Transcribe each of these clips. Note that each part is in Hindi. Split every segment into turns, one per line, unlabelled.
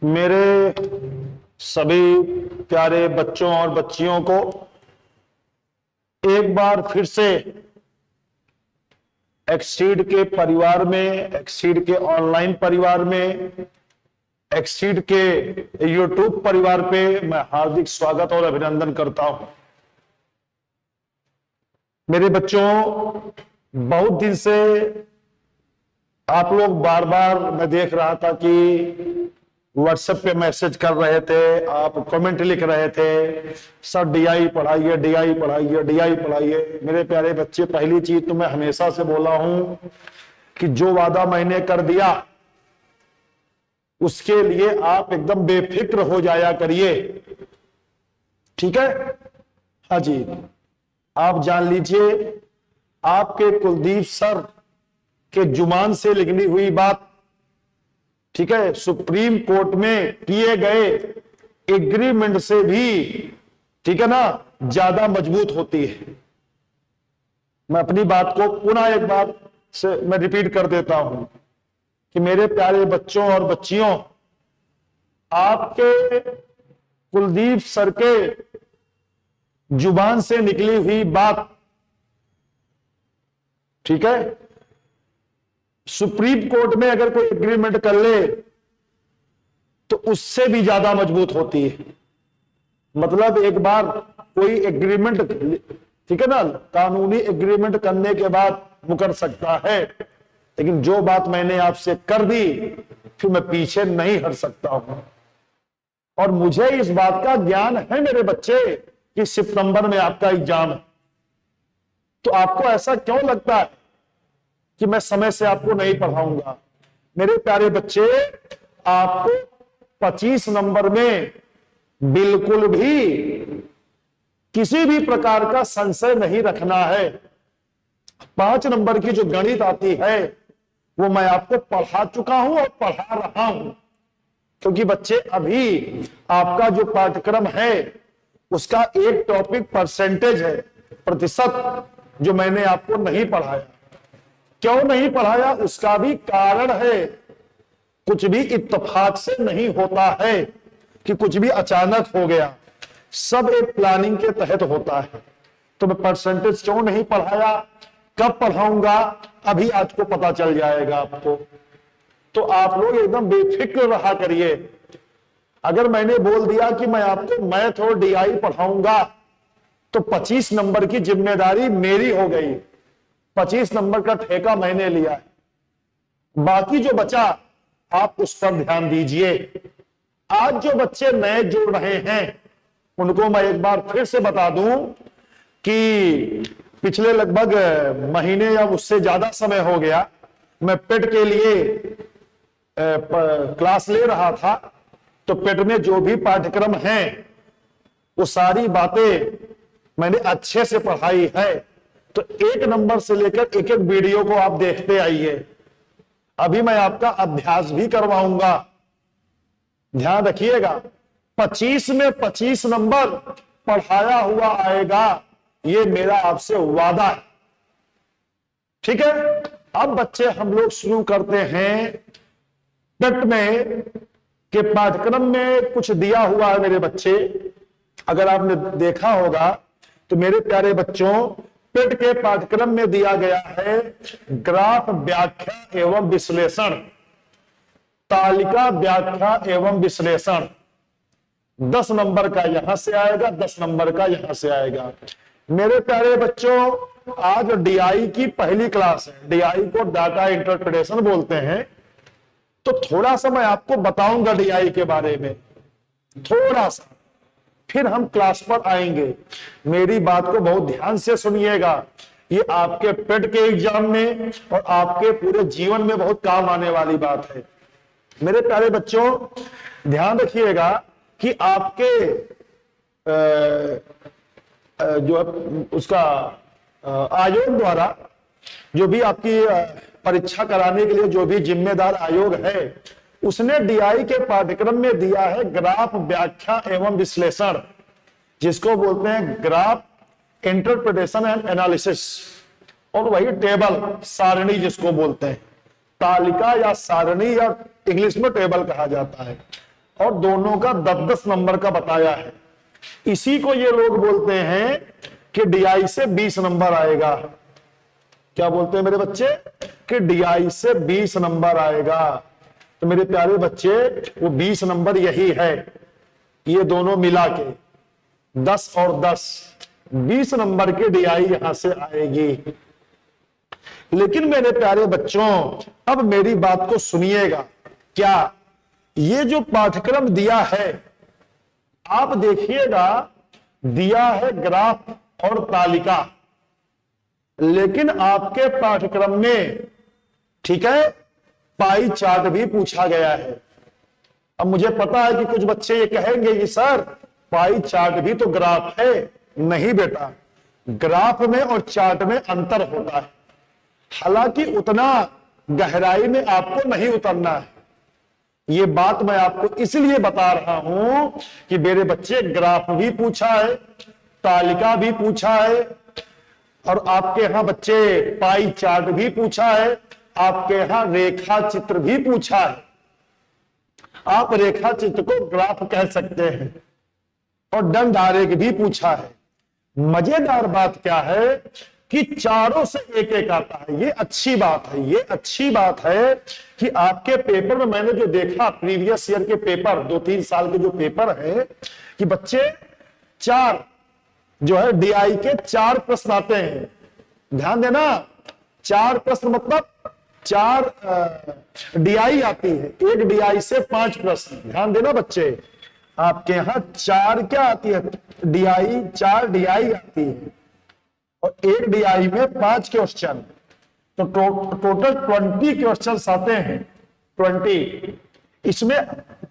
मेरे सभी प्यारे बच्चों और बच्चियों को एक बार फिर से एक्सीड के परिवार में, एक्सीड के ऑनलाइन परिवार में, एक्सीड के यूट्यूब परिवार पे मैं हार्दिक स्वागत और अभिनंदन करता हूं। मेरे बच्चों, बहुत दिन से आप लोग बार बार मैं देख रहा था कि व्हाट्सएप पे मैसेज कर रहे थे, आप कमेंट लिख रहे थे, सर डीआई पढ़ाइए, डीआई पढ़ाइए, डीआई पढ़ाइए। मेरे प्यारे बच्चे, पहली चीज तो मैं हमेशा से बोला हूं कि जो वादा मैंने कर दिया उसके लिए आप एकदम बेफिक्र हो जाया करिए, ठीक है? हाँ जी, आप जान लीजिए, आपके कुलदीप सर के जुबान से लिखी हुई बात, ठीक है, सुप्रीम कोर्ट में किए गए एग्रीमेंट से भी, ठीक है ना, ज्यादा मजबूत होती है। मैं अपनी बात को पुनः एक बार से मैं रिपीट कर देता हूं कि मेरे प्यारे बच्चों और बच्चियों, आपके कुलदीप सर के जुबान से निकली हुई बात, ठीक है, सुप्रीम कोर्ट में अगर कोई एग्रीमेंट कर ले तो उससे भी ज्यादा मजबूत होती है। मतलब एक बार कोई एग्रीमेंट, ठीक है ना, कानूनी एग्रीमेंट करने के बाद मुकर सकता है, लेकिन जो बात मैंने आपसे कर दी फिर मैं पीछे नहीं हट सकता हूं। और मुझे इस बात का ज्ञान है मेरे बच्चे कि सितंबर में आपका एग्जाम है, तो आपको ऐसा क्यों लगता है कि मैं समय से आपको नहीं पढ़ाऊंगा? मेरे प्यारे बच्चे, आपको 25 नंबर में बिल्कुल भी किसी भी प्रकार का संशय नहीं रखना है। 5 नंबर की जो गणित आती है वो मैं आपको पढ़ा चुका हूं और पढ़ा रहा हूं, क्योंकि बच्चे अभी आपका जो पाठ्यक्रम है उसका एक टॉपिक परसेंटेज है, प्रतिशत, जो मैंने आपको नहीं पढ़ाया। क्यों नहीं पढ़ाया उसका भी कारण है। कुछ भी इत्तेफाक से नहीं होता है कि कुछ भी अचानक हो गया, सब एक प्लानिंग के तहत होता है। तो मैं परसेंटेज क्यों नहीं पढ़ाया, कब पढ़ाऊंगा, अभी आज को पता चल जाएगा आपको। तो आप लोग एकदम बेफिक्र रहा करिए। अगर मैंने बोल दिया कि मैं आपको मैथ और डीआई पढ़ाऊंगा तो 25 नंबर की जिम्मेदारी मेरी हो गई, 25 नंबर का ठेका मैंने लिया है। बाकी जो बचा आप उस पर ध्यान दीजिए। आज जो बच्चे नए जुड़ रहे हैं उनको मैं एक बार फिर से बता दूं कि पिछले लगभग महीने या उससे ज्यादा समय हो गया मैं पेट के लिए क्लास ले रहा था। तो पेट में जो भी पाठ्यक्रम है वो सारी बातें मैंने अच्छे से पढ़ाई है। तो 1 नंबर से लेकर एक एक वीडियो को आप देखते आइए। अभी मैं आपका अभ्यास भी करवाऊंगा, ध्यान रखिएगा। 25 में 25 नंबर पढ़ाया हुआ आएगा, ये मेरा आपसे वादा है, ठीक है? अब बच्चे हम लोग शुरू करते हैं। पेट में के पाठ्यक्रम में कुछ दिया हुआ है मेरे बच्चे, अगर आपने देखा होगा तो मेरे प्यारे बच्चों, पेट के पाठ्यक्रम में दिया गया है ग्राफ व्याख्या एवं विश्लेषण, तालिका व्याख्या एवं विश्लेषण। 10 नंबर का यहां से आएगा, 10 नंबर का यहां से आएगा। मेरे प्यारे बच्चों, आज डीआई की पहली क्लास है। डीआई को डाटा इंटरप्रिटेशन बोलते हैं। तो थोड़ा सा मैं आपको बताऊंगा डीआई के बारे में, थोड़ा सा, फिर हम क्लास पर आएंगे। मेरी बात को बहुत ध्यान से सुनिएगा, ये आपके पेट के एग्जाम में और आपके पूरे जीवन में बहुत काम आने वाली बात है। मेरे प्यारे बच्चों, ध्यान रखिएगा कि आपके जो उसका आयोग द्वारा जो भी आपकी परीक्षा कराने के लिए जो भी जिम्मेदार आयोग है, उसने डीआई के पाठ्यक्रम में दिया है ग्राफ व्याख्या एवं विश्लेषण, जिसको बोलते हैं ग्राफ इंटरप्रिटेशन एंड एनालिसिस, और वही टेबल सारणी जिसको बोलते हैं, तालिका या सारणी या इंग्लिश में टेबल कहा जाता है। और दोनों का 10-10 नंबर का बताया है। इसी को ये लोग बोलते हैं कि डीआई से 20 नंबर आएगा। क्या बोलते हैं मेरे बच्चे? कि डीआई से 20 नंबर आएगा। तो मेरे प्यारे बच्चे, वो 20 नंबर यही है, ये दोनों मिला के 10 और 10, 20 नंबर की डीआई यहां से आएगी। लेकिन मेरे प्यारे बच्चों, अब मेरी बात को सुनिएगा। क्या ये जो पाठ्यक्रम दिया है, आप देखिएगा, दिया है ग्राफ और तालिका, लेकिन आपके पाठ्यक्रम में, ठीक है, पाई चार्ट भी पूछा गया है। अब मुझे पता है कि कुछ बच्चे ये कहेंगे कि सर पाई चार्ट भी तो ग्राफ है। नहीं बेटा, ग्राफ में और चार्ट में अंतर होता है। हालांकि उतना गहराई में आपको नहीं उतरना है। ये बात मैं आपको इसलिए बता रहा हूं कि मेरे बच्चे, ग्राफ भी पूछा है, तालिका भी पूछा है, और आपके यहां बच्चे पाई चार्ट भी पूछा है, आपके यहां रेखा चित्र भी पूछा है। आप रेखा चित्र को ग्राफ कह सकते हैं, और दंड आरेख भी पूछा है। मजेदार बात क्या है कि चारों से एक एक आता है। ये अच्छी बात है, ये अच्छी बात है कि आपके पेपर में मैंने जो देखा, प्रीवियस ईयर के पेपर, 2-3 साल के जो पेपर है, कि बच्चे 4 जो है डीआई के 4 प्रश्न आते हैं। ध्यान देना, 4 प्रश्न मतलब 4 डीआई आती है। एक डीआई से 5 प्रश्न। ध्यान देना बच्चे, आपके यहां 4 क्या आती है? डीआई, 4 डीआई आती है, और एक डीआई में 5 क्वेश्चन। तो टोटल 20 क्वेश्चन आते हैं। 20। इसमें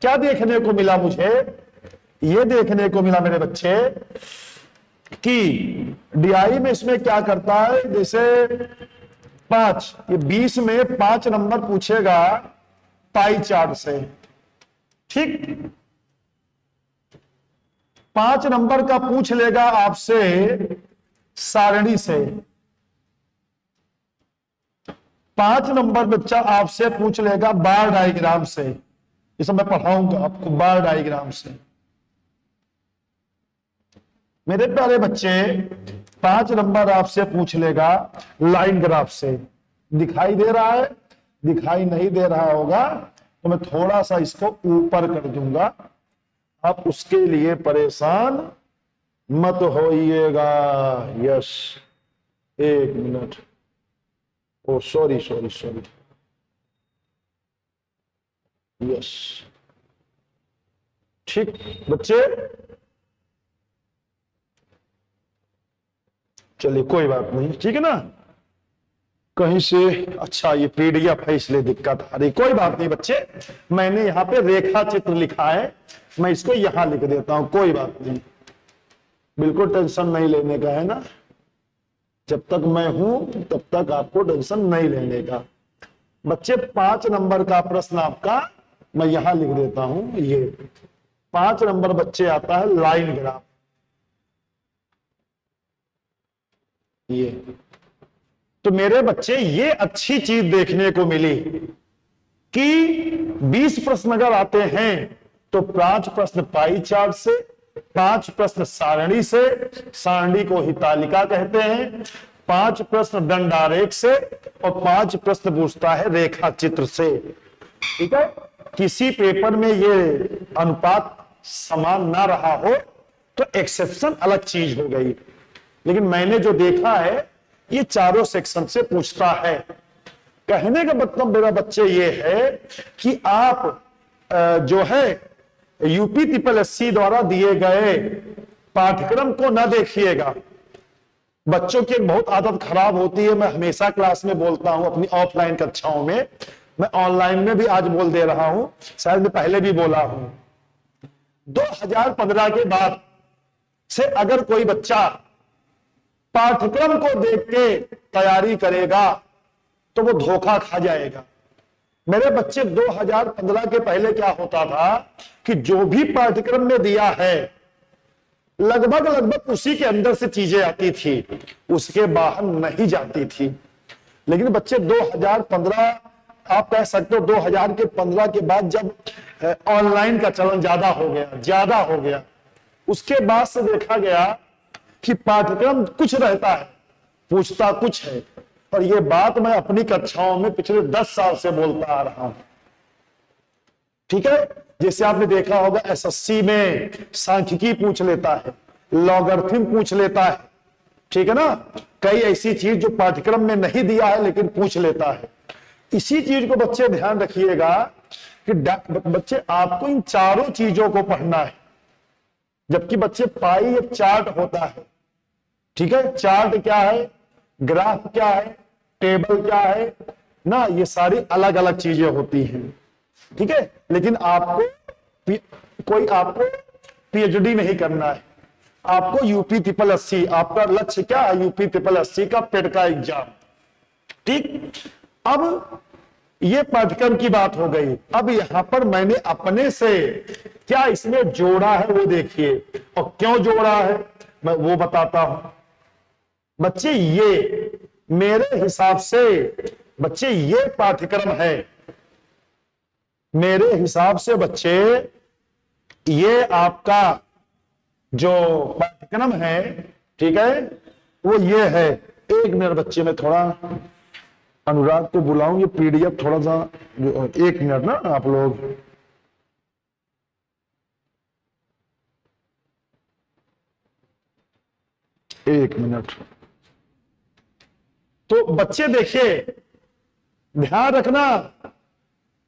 क्या देखने को मिला मुझे? ये देखने को मिला मेरे बच्चे कि डीआई में इसमें क्या करता है, जैसे 5, ये 20 में 5 नंबर पूछेगा पाई चार्ट से, ठीक। 5 नंबर का पूछ लेगा आपसे सारणी से। 5 नंबर बच्चा आपसे पूछ लेगा बार डायग्राम से। ये सब मैं पढ़ाऊंगा आपको, बार डायग्राम से। मेरे प्यारे बच्चे, 5 नंबर आपसे पूछ लेगा लाइन ग्राफ से। दिखाई दे रहा है? दिखाई नहीं दे रहा होगा तो मैं थोड़ा सा इसको ऊपर कर दूंगा, आप उसके लिए परेशान मत होइएगा। Yes, 1 minute. Oh sorry sorry sorry. Yes, ठीक बच्चे, चलिए कोई बात नहीं, ठीक है ना। कहीं से अच्छा ये पीडीएफ है इसलिए दिक्कत आ रही। कोई बात नहीं बच्चे, मैंने यहाँ पे रेखा चित्र लिखा है, मैं इसको यहां लिख देता हूं, कोई बात नहीं, बिल्कुल टेंशन नहीं लेने का है ना। जब तक मैं हूं तब तक आपको टेंशन नहीं लेने का। बच्चे 5 नंबर का प्रश्न आपका मैं यहां लिख देता हूं। ये 5 नंबर बच्चे आता है लाइन ग्राफ। ये तो मेरे बच्चे, ये अच्छी चीज देखने को मिली कि 20 प्रश्न अगर आते हैं तो 5 प्रश्न पाई चार्ट से, 5 प्रश्न सारणी से, सारणी को ही तालिका कहते हैं, 5 प्रश्न दंडारेख से, और 5 प्रश्न पूछता है रेखा चित्र से। ठीक है, किसी पेपर में ये अनुपात समान ना रहा हो तो एक्सेप्शन अलग चीज हो गई, लेकिन मैंने जो देखा है ये चारों सेक्शन से पूछता है। कहने का मतलब मेरा बच्चे ये है कि आप जो है यूपी SSC द्वारा दिए गए पाठ्यक्रम को ना देखिएगा। बच्चों की एक बहुत आदत खराब होती है, मैं हमेशा क्लास में बोलता हूं, अपनी ऑफलाइन कक्षाओं में, मैं ऑनलाइन में भी आज बोल दे रहा हूं, शायद मैं पहले भी बोला हूं। 2015 के बाद से अगर कोई बच्चा पाठ्यक्रम को देख के तैयारी करेगा तो वो धोखा खा जाएगा। मेरे बच्चे 2015 के पहले क्या होता था कि जो भी पाठ्यक्रम में दिया है लगभग उसी के अंदर से चीजें आती थी, उसके बाहर नहीं जाती थी। लेकिन बच्चे 2015, आप कह सकते हो 2015 के बाद जब ऑनलाइन का चलन ज्यादा हो गया। उसके बाद से देखा गया कि पाठ्यक्रम कुछ रहता है, पूछता कुछ है। और ये बात मैं अपनी कक्षाओं में पिछले 10 साल से बोलता आ रहा हूं। ठीक है, जैसे आपने देखा होगा एसएससी में सांख्यिकी पूछ लेता है, लॉगरिथम पूछ लेता है, ठीक है ना, कई ऐसी चीज जो पाठ्यक्रम में नहीं दिया है लेकिन पूछ लेता है। इसी चीज को बच्चे ध्यान रखिएगा कि बच्चे आपको इन चारों चीजों को पढ़ना है। जबकि बच्चे पाई एक चार्ट होता है, ठीक है, चार्ट क्या है, ग्राफ क्या है, टेबल क्या है ना, ये सारी अलग अलग चीजें होती हैं, ठीक है। लेकिन आपको पीएचडी नहीं करना है, आपको यूपी ट्रिपल एससी, आपका लक्ष्य क्या है, यूपी ट्रिपल एससी का पेड का एग्जाम। ठीक, अब ये पाठ्यक्रम की बात हो गई। अब यहां पर मैंने अपने से क्या इसमें जोड़ा है वो देखिए, और क्यों जोड़ा है मैं वो बताता हूं। बच्चे ये मेरे हिसाब से बच्चे ये पाठ्यक्रम है, मेरे हिसाब से बच्चे ये आपका जो पाठ्यक्रम है, ठीक है, वो ये है। एक मिनट बच्चे, मैं थोड़ा अनुराग को बुलाऊं, ये पीडीएफ थोड़ा सा, एक मिनट ना आप लोग। एक मिनट। तो बच्चे देखिए, ध्यान रखना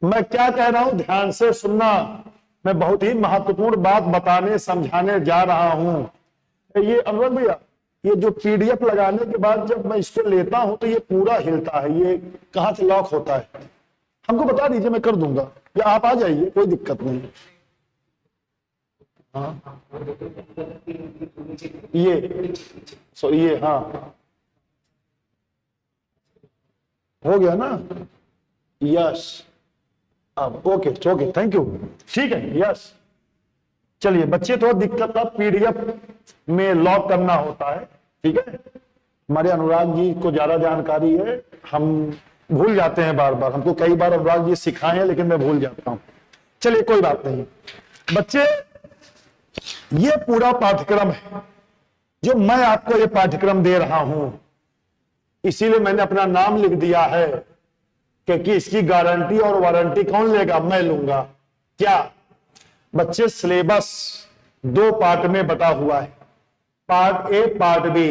मैं क्या कह रहा हूं, ध्यान से सुनना। मैं बहुत ही महत्वपूर्ण बात बताने समझाने जा रहा हूं। ये अनुराग भैया, ये जो पीडीएफ लगाने के बाद जब मैं इसको लेता हूं तो ये पूरा हिलता है, ये कहां से लॉक होता है हमको बता दीजिए, मैं कर दूंगा, या आप आ जाइए, कोई दिक्कत नहीं। हाँ ये हाँ हो गया ना, यस, अब ओके ओके, थैंक यू, ठीक है, यस। चलिए बच्चे, तो दिक्कत था, पीडीएफ में लॉक करना होता है, ठीक है। हमारे अनुराग जी को ज्यादा जानकारी है, हम भूल जाते हैं बार बार, हमको कई बार अनुराग जी सिखाए हैं लेकिन मैं भूल जाता हूं। चलिए कोई बात नहीं बच्चे, ये पूरा पाठ्यक्रम है जो मैं आपको ये पाठ्यक्रम दे रहा हूं, इसीलिए मैंने अपना नाम लिख दिया है, क्योंकि इसकी गारंटी और वारंटी कौन लेगा, मैं लूंगा। क्या बच्चे, सिलेबस 2 पार्ट में बटा हुआ है, पार्ट ए पार्ट बी।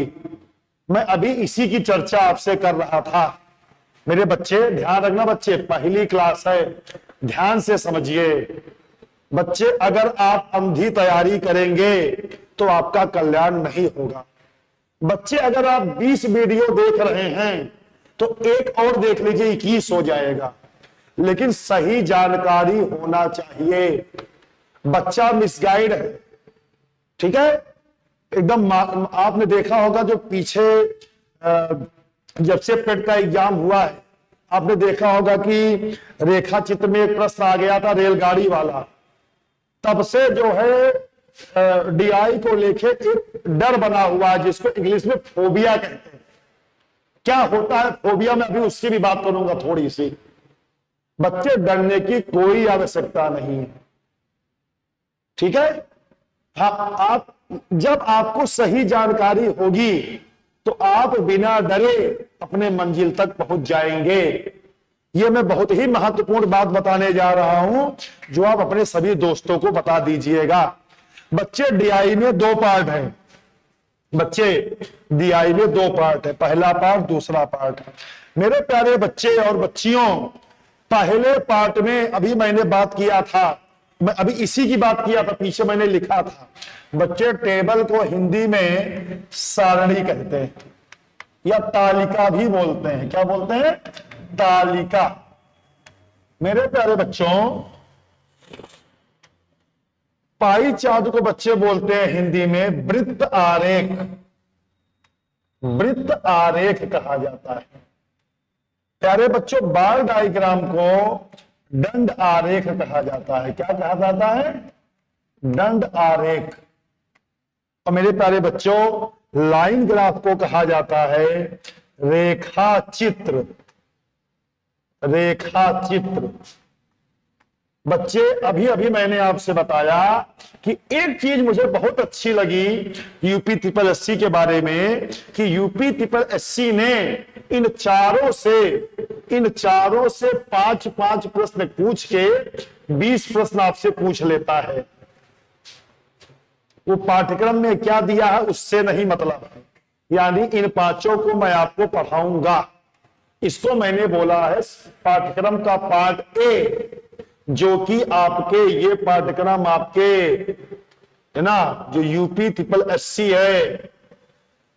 मैं अभी इसी की चर्चा आपसे कर रहा था। मेरे बच्चे ध्यान रखना, बच्चे पहली क्लास है, ध्यान से समझिए। बच्चे अगर आप अंधी तैयारी करेंगे तो आपका कल्याण नहीं होगा। बच्चे अगर आप 20 वीडियो देख रहे हैं तो एक और देख लीजिए, 21 हो जाएगा। लेकिन सही जानकारी होना चाहिए। बच्चा मिसगाइड है, ठीक है, एकदम। आपने देखा होगा जो पीछे जब से पेट का एग्जाम हुआ है, आपने देखा होगा कि रेखा चित्र में एक प्रश्न आ गया था रेलगाड़ी वाला। तब से जो है डीआई को लेके एक डर बना हुआ है, जिसको इंग्लिश में फोबिया कहते हैं। क्या होता है फोबिया में, अभी उसकी भी बात करूंगा थोड़ी सी। बच्चे, डरने की कोई आवश्यकता नहीं है, ठीक है। हाँ, आप जब आपको सही जानकारी होगी तो आप बिना डरे अपने मंजिल तक पहुंच जाएंगे। ये मैं बहुत ही महत्वपूर्ण बात बताने जा रहा हूं, जो आप अपने सभी दोस्तों को बता दीजिएगा। बच्चे, डीआई में 2 पार्ट है। बच्चे, डीआई में 2 पार्ट है, पहला पार्ट, दूसरा पार्ट। मेरे प्यारे बच्चे और बच्चियों, पहले पार्ट में अभी मैंने बात किया था, मैं अभी इसी की बात किया था, पीछे मैंने लिखा था। बच्चे, टेबल को हिंदी में सारणी कहते हैं या तालिका भी बोलते हैं। क्या बोलते हैं? तालिका। मेरे प्यारे बच्चों, पाई चार्ट को बच्चे बोलते हैं हिंदी में वृत्त आरेख। वृत्त आरेख कहा जाता है। प्यारे बच्चों, बार डायग्राम को दंड आरेख कहा जाता है। क्या कहा जाता है? दंड आरेख। और मेरे प्यारे बच्चों, लाइन ग्राफ को कहा जाता है रेखा चित्र। रेखा चित्र। बच्चे, अभी अभी मैंने आपसे बताया कि एक चीज मुझे बहुत अच्छी लगी यूपी ट्रिपल एससी के बारे में, कि यूपी ट्रिपल एससी ने इन चारों से 5-5 प्रश्न पूछ के 20 प्रश्न आपसे पूछ लेता है। वो पाठ्यक्रम में क्या दिया है उससे नहीं मतलब है, यानी इन पांचों को मैं आपको पढ़ाऊंगा। इसको मैंने बोला है पाठ्यक्रम का पार्ट ए, जो कि आपके ये पाठ्यक्रम आपके है ना, जो यूपी ट्रिपल एससी है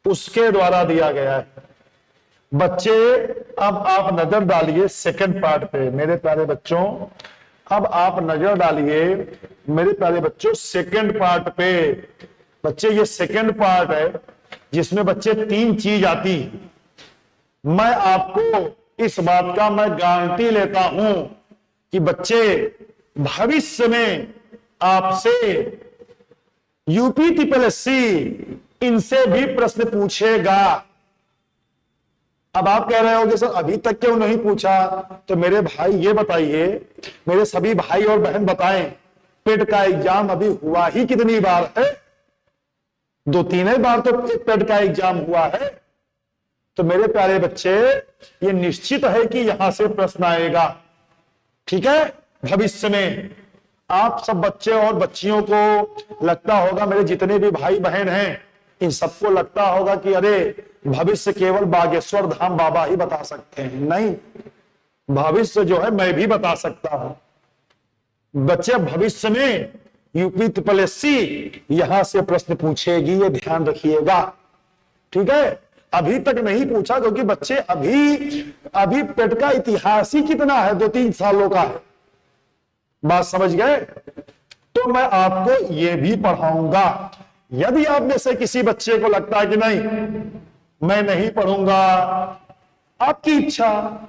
उसके द्वारा दिया गया है। बच्चे, अब आप नजर डालिए सेकंड पार्ट पे मेरे प्यारे बच्चों। अब आप नजर डालिए मेरे प्यारे बच्चों सेकंड पार्ट पे। बच्चे, ये सेकंड पार्ट है जिसमें बच्चे 3 चीज आती है। मैं आपको इस बात का मैं गारंटी लेता हूं कि बच्चे भविष्य में आपसे यूपी ट्रिपल एससी इनसे भी प्रश्न पूछेगा। अब आप कह रहे होगे सर अभी तक क्यों नहीं पूछा? तो मेरे भाई ये बताइए, मेरे सभी भाई और बहन बताएं, पेट का एग्जाम अभी हुआ ही कितनी बार है? 2-3 बार तो पेट का एग्जाम हुआ है। तो मेरे प्यारे बच्चे, ये निश्चित है कि यहां से प्रश्न आएगा। ठीक है, भविष्य में आप सब बच्चे और बच्चियों को लगता होगा, मेरे जितने भी भाई बहन हैं इन सबको लगता होगा कि अरे भविष्य केवल बागेश्वर धाम बाबा ही बता सकते हैं। नहीं, भविष्य जो है मैं भी बता सकता हूं। बच्चे, भविष्य में यूपी ट्रिपल एससी यहां से प्रश्न पूछेगी, ये ध्यान रखिएगा। ठीक है, अभी तक नहीं पूछा क्योंकि बच्चे अभी पेट का इतिहास ही कितना है, 2-3 सालों का है। बात समझ गए? तो मैं आपको ये भी पढ़ाऊंगा। यदि आप में से किसी बच्चे को लगता है कि नहीं मैं नहीं पढ़ूंगा, आपकी इच्छा,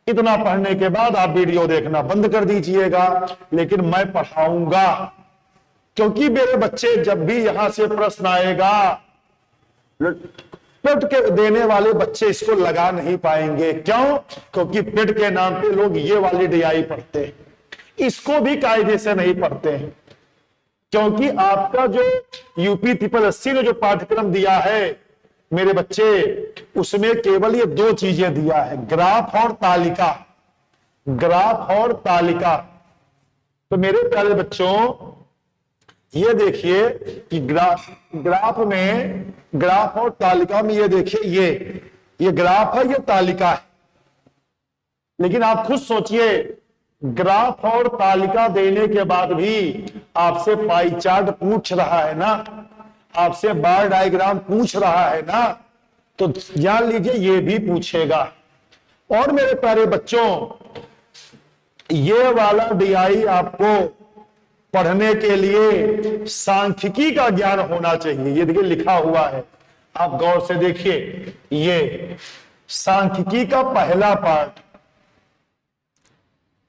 इतना पढ़ने के बाद आप वीडियो देखना बंद कर दीजिएगा, लेकिन मैं पढ़ाऊंगा। क्योंकि मेरे बच्चे जब भी यहां से प्रश्न आएगा, पेट के देने वाले बच्चे इसको लगा नहीं पाएंगे। क्यों? क्योंकि पेट के नाम पे लोग ये वाली डीआई पढ़ते हैं, इसको भी कायदे से नहीं पढ़ते हैं। क्योंकि आपका जो यूपी ट्रिपल एससी ने जो पाठ्यक्रम दिया है मेरे बच्चे, उसमें केवल ये 2 चीजें दिया है, ग्राफ और तालिका। ग्राफ और तालिका। तो मेरे प्यारे बच्चों, ये देखिए कि ग्राफ और तालिका में ये देखिए, ये ग्राफ है, ये तालिका है। लेकिन आप खुद सोचिए, ग्राफ और तालिका देने के बाद भी आपसे पाई चार्ट पूछ रहा है ना, आपसे बार डायग्राम पूछ रहा है ना, तो जान लीजिए ये भी पूछेगा। और मेरे प्यारे बच्चों, ये वाला डीआई आपको पढ़ने के लिए सांख्यिकी का ज्ञान होना चाहिए। ये देखिए लिखा हुआ है, आप गौर से देखिए, ये सांख्यिकी का पहला पार्ट।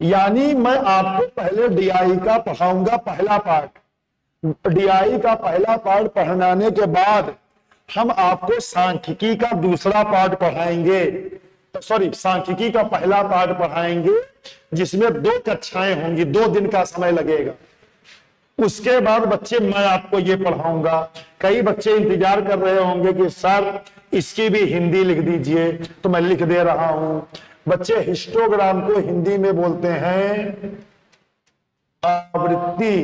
यानी मैं आपको पहले डीआई का पढ़ाऊंगा, पहला पार्ट। डीआई का पहला पार्ट पढ़ाने के बाद हम आपको सांख्यिकी का दूसरा पार्ट पढ़ाएंगे। सॉरी, सांख्यिकी का पहला पार्ट पढ़ाएंगे जिसमें 2 कक्षाएं होंगी, 2 दिन का समय लगेगा। उसके बाद बच्चे मैं आपको ये पढ़ाऊंगा। कई बच्चे इंतजार कर रहे होंगे कि सर इसकी भी हिंदी लिख दीजिए, तो मैं लिख दे रहा हूं। बच्चे, हिस्टोग्राम को हिंदी में बोलते हैं आवृत्ति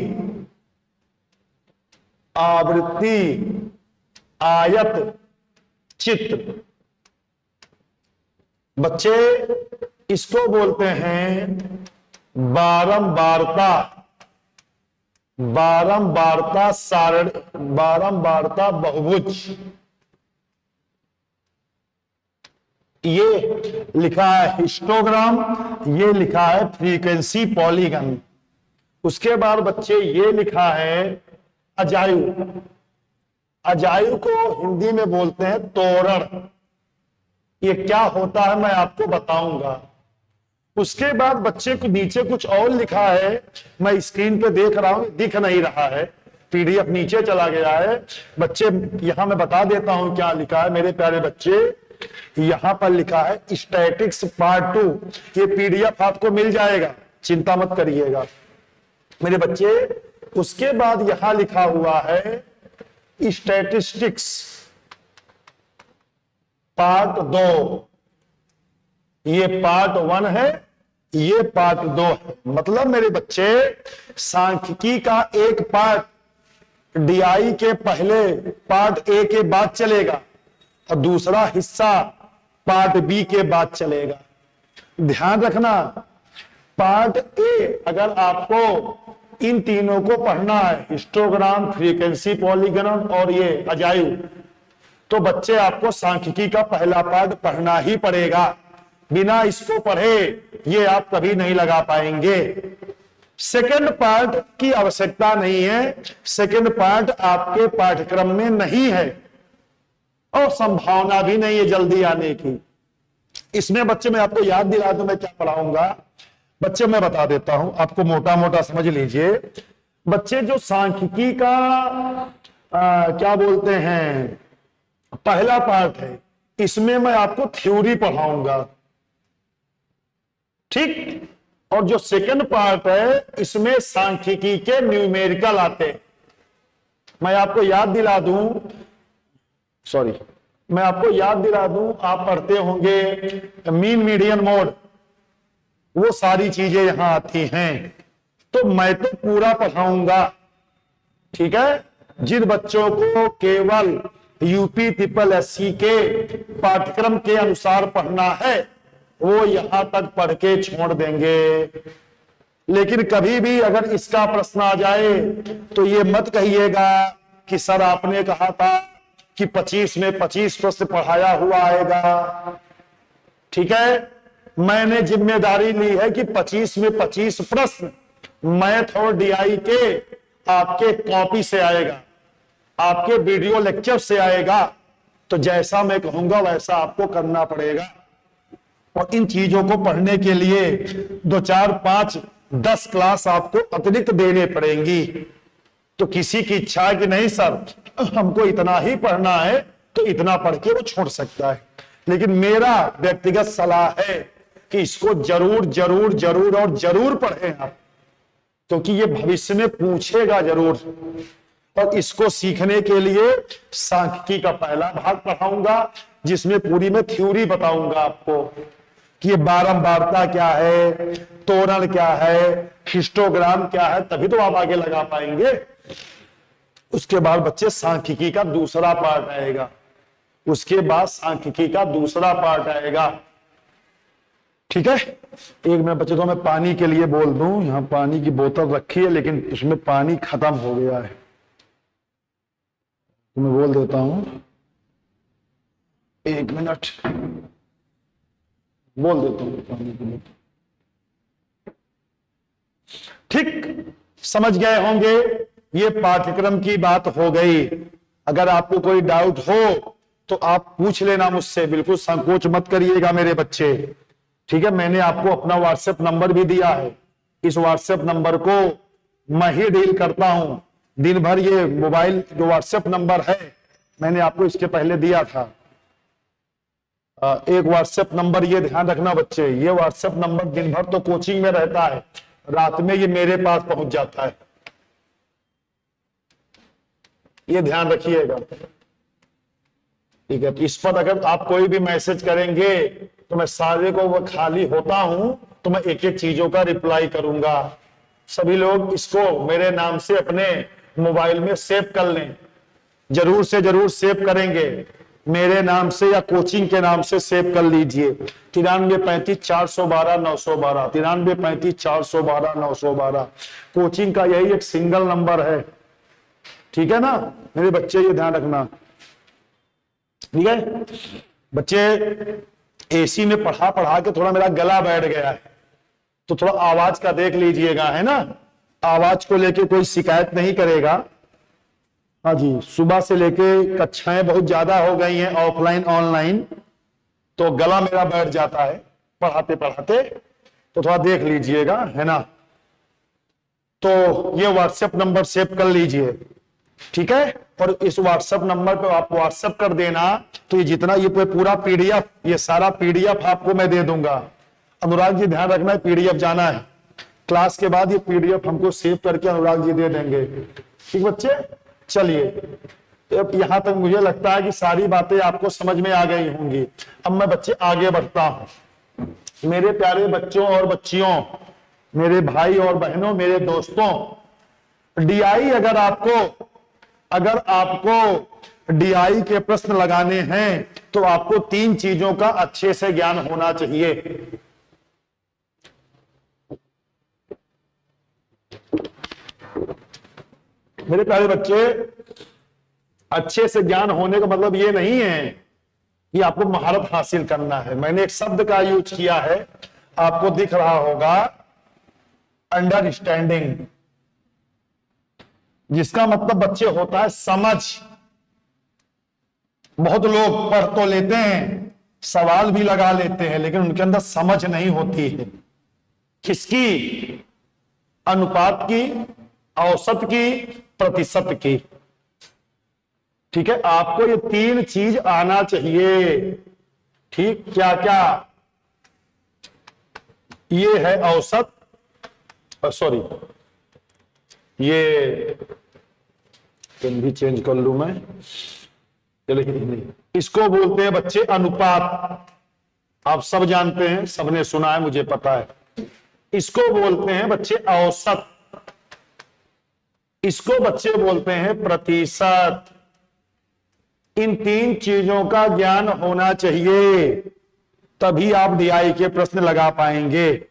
आयत चित्र। बच्चे, इसको बोलते हैं बारंबारता सारण, बारंबारता बहुभुज। ये लिखा है हिस्टोग्राम, ये लिखा है फ्रीक्वेंसी पॉलीगन। उसके बाद बच्चे ये लिखा है अजायु। अजायु को हिंदी में बोलते हैं तोरण। ये क्या होता है मैं आपको बताऊंगा। उसके बाद बच्चे को नीचे कुछ और लिखा है, मैं स्क्रीन पे देख रहा हूं, दिख नहीं रहा है, पीडीएफ नीचे चला गया है। बच्चे, यहां मैं बता देता हूं क्या लिखा है मेरे प्यारे बच्चे। यहां पर लिखा है स्टैटिक्स पार्ट 2। ये पीडीएफ आपको मिल जाएगा, चिंता मत करिएगा। मेरे बच्चे। उसके बाद यहां लिखा हुआ है स्टैटिस्टिक्स पार्ट 2। ये पार्ट 1 है, ये पार्ट 2 है। मतलब मेरे बच्चे सांख्यिकी का एक पार्ट डीआई के पहले पार्ट ए के बाद चलेगा और दूसरा हिस्सा पार्ट बी के बाद चलेगा। ध्यान रखना, पार्ट ए अगर आपको इन तीनों को पढ़ना है, हिस्टोग्राम, फ्रीक्वेंसी, पॉलीगॉन और ये अजाइव, तो बच्चे आपको सांख्यिकी का पहला पार्ट पढ़ना ही पड़ेगा। बिना इसको पढ़े ये आप कभी नहीं लगा पाएंगे। सेकंड पार्ट की आवश्यकता नहीं है, सेकंड पार्ट आपके पाठ्यक्रम में नहीं है और संभावना भी नहीं है जल्दी आने की। इसमें बच्चे मैं आपको याद दिला दूं मैं क्या पढ़ाऊंगा। बच्चे मैं बता देता हूं, आपको मोटा मोटा समझ लीजिए। बच्चे जो सांख्यिकी का क्या बोलते हैं पहला पार्ट है, इसमें मैं आपको थ्योरी पढ़ाऊंगा, ठीक। और जो सेकंड पार्ट है इसमें सांख्यिकी के न्यूमेरिकल आते हैं। मैं आपको याद दिला दूं, आप पढ़ते होंगे मीन मीडियन मोड, वो सारी चीजें यहां आती हैं। तो मैं तो पूरा पढ़ाऊंगा, ठीक है। जिन बच्चों को केवल यूपी SSC के पाठ्यक्रम के अनुसार पढ़ना है वो यहां तक पढ़ के छोड़ देंगे। लेकिन कभी भी अगर इसका प्रश्न आ जाए तो ये मत कहिएगा कि सर आपने कहा था कि 25 में 25 प्रश्न पढ़ाया हुआ आएगा, ठीक है। मैंने जिम्मेदारी ली है कि 25 में 25 प्रश्न मैथ और डीआई के आपके कॉपी से आएगा, आपके वीडियो लेक्चर से आएगा। तो जैसा मैं कहूंगा वैसा आपको करना पड़ेगा। और इन चीजों को पढ़ने के लिए 2, 4, 5, 10 क्लास आपको अतिरिक्त देने पड़ेंगी। तो किसी की इच्छा है कि नहीं सर हमको इतना ही पढ़ना है तो इतना पढ़ के वो छोड़ सकता है। लेकिन मेरा व्यक्तिगत सलाह है कि इसको जरूर जरूर जरूर और जरूर पढ़ें आप, क्योंकि ये भविष्य में पूछेगा जरूर। और इसको सीखने के लिए सांख्यिकी का पहला भाग पढ़ाऊंगा जिसमें पूरी मैं थ्योरी बताऊंगा आपको कि ये बारंबारता क्या है, त्वरण क्या है, हिस्टोग्राम क्या है, तभी तो आप आगे लगा पाएंगे। उसके बाद बच्चे सांख्यिकी का दूसरा पार्ट आएगा, उसके बाद सांख्यिकी का दूसरा पार्ट आएगा, ठीक है। एक मिनट बच्चे तो मैं पानी के लिए बोल दूं, यहां पानी की बोतल रखी है लेकिन उसमें पानी खत्म हो गया है, तो मैं बोल देता हूं, एक मिनट बोल देता हूं पानी की बोतल, ठीक। समझ गए होंगे, ये पाठ्यक्रम की बात हो गई। अगर आपको कोई डाउट हो तो आप पूछ लेना मुझसे, बिल्कुल संकोच मत करिएगा मेरे बच्चे, ठीक है। मैंने आपको अपना व्हाट्सएप नंबर भी दिया है, इस व्हाट्सएप नंबर को मैं ही डील करता हूं दिन भर। ये मोबाइल जो व्हाट्सएप नंबर है मैंने आपको इसके पहले दिया था, एक व्हाट्सएप नंबर, ये ध्यान रखना बच्चे, ये व्हाट्सएप नंबर दिन भर तो कोचिंग में रहता है, रात में ये मेरे पास पहुंच जाता है, ये ध्यान रखिएगा, ठीक है। इस पर अगर आप कोई भी मैसेज करेंगे तो मैं सारे को वो खाली होता हूं तो मैं एक एक चीजों का रिप्लाई करूंगा। सभी लोग इसको मेरे नाम से अपने मोबाइल में सेव कर लें, जरूर से जरूर सेव करेंगे, मेरे नाम से या कोचिंग के नाम से सेव कर लीजिए। 9335412912 9335412912 कोचिंग का यही एक सिंगल नंबर है, ठीक है ना मेरे बच्चे, ये ध्यान रखना, ठीक है। बच्चे एसी में पढ़ा पढ़ा के थोड़ा मेरा गला बैठ गया है, तो थोड़ा आवाज का देख लीजिएगा, है ना। आवाज को लेके कोई शिकायत नहीं करेगा। हाँ जी, सुबह से लेके कक्षाएं बहुत ज्यादा हो गई हैं ऑफलाइन ऑनलाइन, तो गला मेरा बैठ जाता है पढ़ाते पढ़ाते, तो थोड़ा देख लीजिएगा, है ना। तो ये व्हाट्सएप नंबर सेव कर लीजिए, ठीक है। और इस व्हाट्सएप नंबर पे आप व्हाट्सएप कर देना, तो ये जितना ये पूरा पीडीएफ, ये सारा पीडीएफ आपको मैं दे दूंगा। अनुराग जी ध्यान रखना है, पीडीएफ जाना है, क्लास के बाद ये पीडीएफ हमको सेव करके अनुराग जी दे देंगे। ठीक बच्चे, चलिए अब यहां तक मुझे लगता है कि सारी बातें आपको समझ में आ गई होंगी। अब मैं बच्चे आगे बढ़ता हूं। मेरे प्यारे बच्चों और बच्चियों, मेरे भाई और बहनों, मेरे दोस्तों, डीआई अगर आपको डीआई के प्रश्न लगाने हैं तो आपको 3 चीजों का अच्छे से ज्ञान होना चाहिए। मेरे प्यारे बच्चे, अच्छे से ज्ञान होने का मतलब ये नहीं है कि आपको महारत हासिल करना है। मैंने एक शब्द का यूज किया है, आपको दिख रहा होगा, अंडरस्टैंडिंग, जिसका मतलब बच्चे होता है समझ। बहुत लोग पढ़ तो लेते हैं, सवाल भी लगा लेते हैं, लेकिन उनके अंदर समझ नहीं होती है। किसकी? अनुपात की, औसत की, प्रतिशत की। ठीक है, आपको ये 3 चीज आना चाहिए। ठीक, क्या क्या? ये है औसत, सॉरी ये पेन भी चेंज कर लूं मैं, चलिए। इसको बोलते हैं बच्चे अनुपात। आप सब जानते हैं, सबने सुना है, मुझे पता है। इसको बोलते हैं बच्चे औसत, इसको बच्चे बोलते हैं प्रतिशत। इन 3 चीजों का ज्ञान होना चाहिए, तभी आप डीआई के प्रश्न लगा पाएंगे।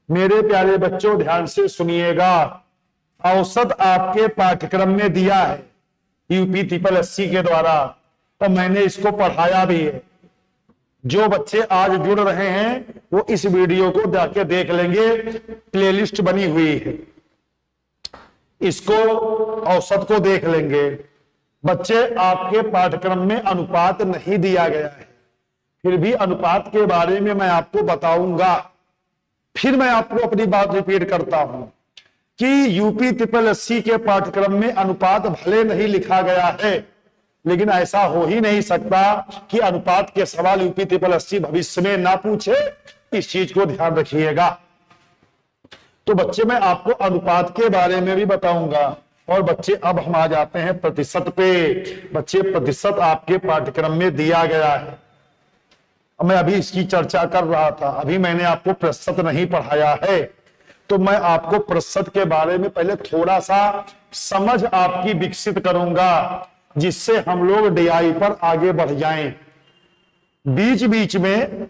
मेरे प्यारे बच्चों, ध्यान से सुनिएगा। औसत आपके पाठ्यक्रम में दिया है यूपी SSC के द्वारा, और मैंने इसको पढ़ाया भी है। जो बच्चे आज जुड़ रहे हैं वो इस वीडियो को जाके देख लेंगे, प्लेलिस्ट बनी हुई है, इसको औसत को देख लेंगे। बच्चे, आपके पाठ्यक्रम में अनुपात नहीं दिया गया है, फिर भी अनुपात के बारे में मैं आपको बताऊंगा। फिर मैं आपको अपनी बात रिपीट करता हूं कि यूपी SSC के पाठ्यक्रम में अनुपात भले नहीं लिखा गया है, लेकिन ऐसा हो ही नहीं सकता कि अनुपात के सवाल यूपी SSC भविष्य में ना पूछे। इस चीज को ध्यान रखिएगा। तो बच्चे, मैं आपको अनुपात के बारे में भी बताऊंगा। और बच्चे, अब हम आ जाते हैं प्रतिशत पे। बच्चे, प्रतिशत आपके पाठ्यक्रम में दिया गया है। मैं अभी इसकी चर्चा कर रहा था, अभी मैंने आपको प्रतिशत नहीं पढ़ाया है, तो मैं आपको प्रतिशत के बारे में पहले थोड़ा सा समझ आपकी विकसित करूंगा, जिससे हम लोग डीआई पर आगे बढ़ जाएं। बीच बीच में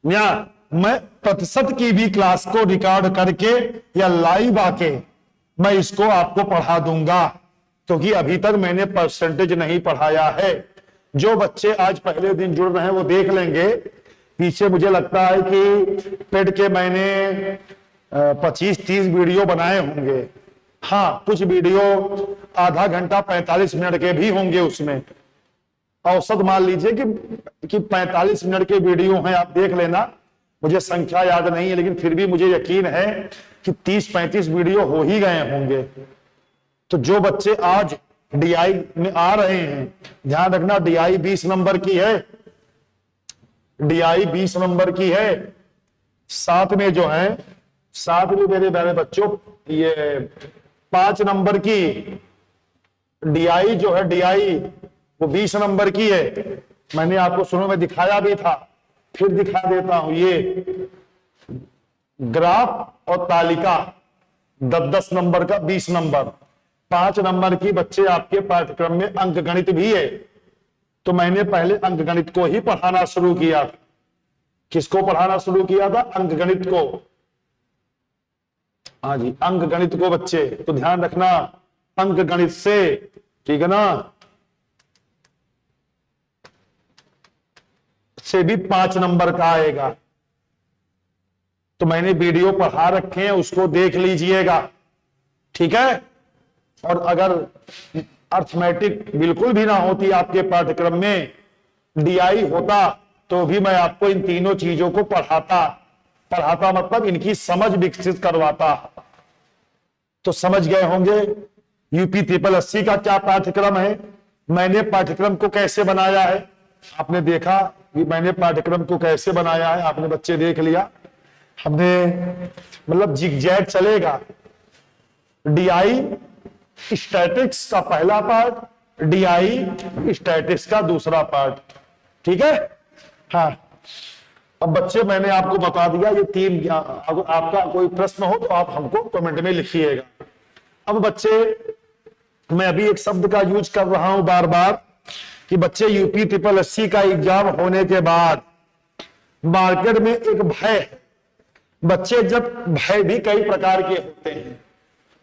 मैं प्रतिशत की भी क्लास को रिकॉर्ड करके या लाइव आके मैं इसको आपको पढ़ा दूंगा, क्योंकि अभी तक मैंने परसेंटेज नहीं पढ़ाया है। जो बच्चे आज पहले दिन जुड़ रहे हैं वो देख लेंगे। पीछे मुझे लगता है कि पेड के मैंने 25-30 वीडियो बनाए होंगे। हाँ, कुछ वीडियो आधा घंटा 45 मिनट के भी होंगे। उसमें औसत मान लीजिए कि 45 मिनट के वीडियो हैं, आप देख लेना। मुझे संख्या याद नहीं है, लेकिन फिर भी मुझे यकीन है कि 30-35 वीडियो हो ही गए होंगे। तो जो बच्चे आज डीआई में आ रहे हैं, ध्यान रखना, डीआई 20 नंबर की है, डीआई 20 नंबर की है। साथ में जो है, साथ में मेरे प्यारे बच्चों, ये 5 नंबर की डीआई जो है, डीआई वो 20 नंबर की है। मैंने आपको शुरू में दिखाया भी था, फिर दिखा देता हूं। ये ग्राफ और तालिका 10-10 नंबर का 20 नंबर। 5 नंबर की बच्चे आपके पाठ्यक्रम में अंक गणित भी है, तो मैंने पहले अंक गणित को ही पढ़ाना शुरू किया था। किसको पढ़ाना शुरू किया था? अंक गणित को। हाँ जी, अंक गणित को बच्चे। तो ध्यान रखना, अंक गणित से, ठीक है ना, से भी 5 नंबर का आएगा। तो मैंने वीडियो पढ़ा रखे हैं, उसको देख लीजिएगा, ठीक है। और अगर अर्थमेटिक बिल्कुल भी ना होती आपके पाठ्यक्रम में, डीआई होता, तो भी मैं आपको इन तीनों चीजों को पढ़ाता मतलब इनकी समझ विकसित करवाता। तो समझ गए होंगे यूपी SSC का क्या पाठ्यक्रम है, मैंने पाठ्यक्रम को कैसे बनाया है। आपने देखा कि मैंने पाठ्यक्रम को कैसे बनाया है, आपने बच्चे देख लिया। हमने मतलब जिगजैग चलेगा। डीआई स्टैटिक्स का पहला पार्ट, डीआई स्टैटिक्स का दूसरा पार्ट, ठीक है। हाँ, अब बच्चे मैंने आपको बता दिया ये तीन। अगर आपका कोई प्रश्न हो तो आप हमको कमेंट में लिखिएगा। अब बच्चे, मैं अभी एक शब्द का यूज कर रहा हूं बार बार कि बच्चे यूपी ट्रिपल एससी का एग्जाम होने के बाद मार्केट में एक भय है। बच्चे जब, भय भी कई प्रकार के होते हैं।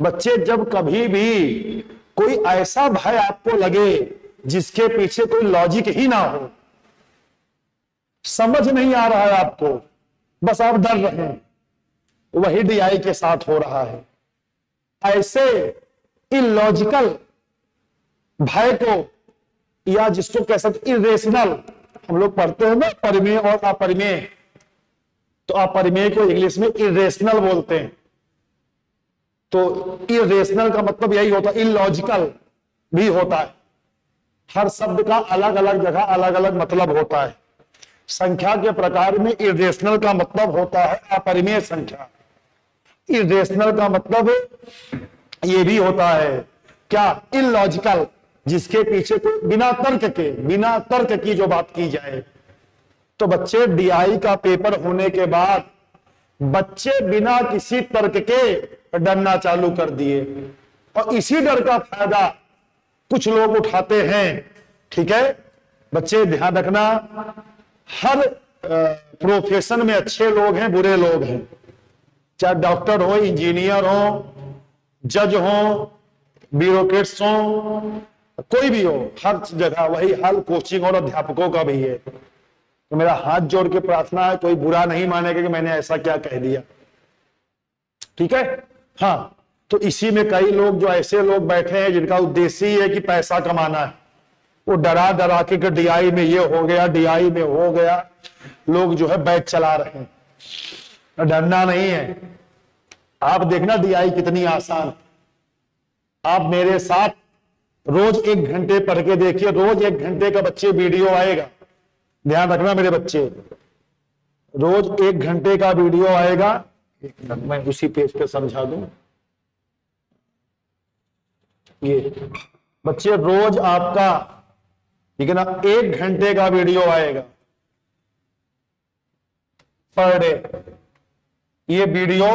बच्चे जब कभी भी कोई ऐसा भय आपको लगे जिसके पीछे कोई लॉजिक ही ना हो, समझ नहीं आ रहा है आपको, बस आप डर रहे हैं, वही डीआई के साथ हो रहा है। ऐसे इलॉजिकल भय को, या जिसको कह सकते इरेशनल, हम लोग पढ़ते हैं ना परिमेय और अपरिमेय, तो अपरिमेय को इंग्लिश में इरेशनल बोलते हैं। तो इरेशनल का मतलब यही होता है, इलॉजिकल भी होता है। हर शब्द का अलग अलग जगह अलग अलग मतलब होता है। संख्या के प्रकार में इरेशनल का मतलब होता है अपरिमेय संख्या। इरेशनल का मतलब ये भी होता है क्या, इलॉजिकल, जिसके पीछे कोई बिना तर्क की जो बात की जाए। तो बच्चे डीआई का पेपर होने के बाद बच्चे बिना किसी तर्क के डरना चालू कर दिए, और इसी डर का फायदा कुछ लोग उठाते हैं, ठीक है। बच्चे ध्यान रखना, हर प्रोफेशन में अच्छे लोग हैं, बुरे लोग हैं, चाहे डॉक्टर हो, इंजीनियर हो, जज हो, ब्यूरोक्रेट्स हो, कोई भी हो, हर जगह वही हाल कोचिंग और अध्यापकों का भी है। तो मेरा हाथ जोड़ के प्रार्थना है, कोई बुरा नहीं मानेगा कि मैंने ऐसा क्या कह दिया, ठीक है। हाँ, तो इसी में कई लोग, जो ऐसे लोग बैठे हैं जिनका उद्देश्य ही है कि पैसा कमाना है, वो डरा डरा के डीआई में ये हो गया, डीआई में हो गया, लोग जो है बैच चला रहे हैं। डरना नहीं है। आप देखना डीआई कितनी आसान। आप मेरे साथ रोज 1 घंटे पढ़ के देखिए, रोज 1 घंटे का बच्चे वीडियो आएगा। ध्यान रखना मेरे बच्चे, रोज 1 घंटे का वीडियो आएगा। मैं उसी पेज पे समझा दूं। ये बच्चे रोज आपका, ठीक है ना, 1 घंटे का वीडियो आएगा पर डे। ये वीडियो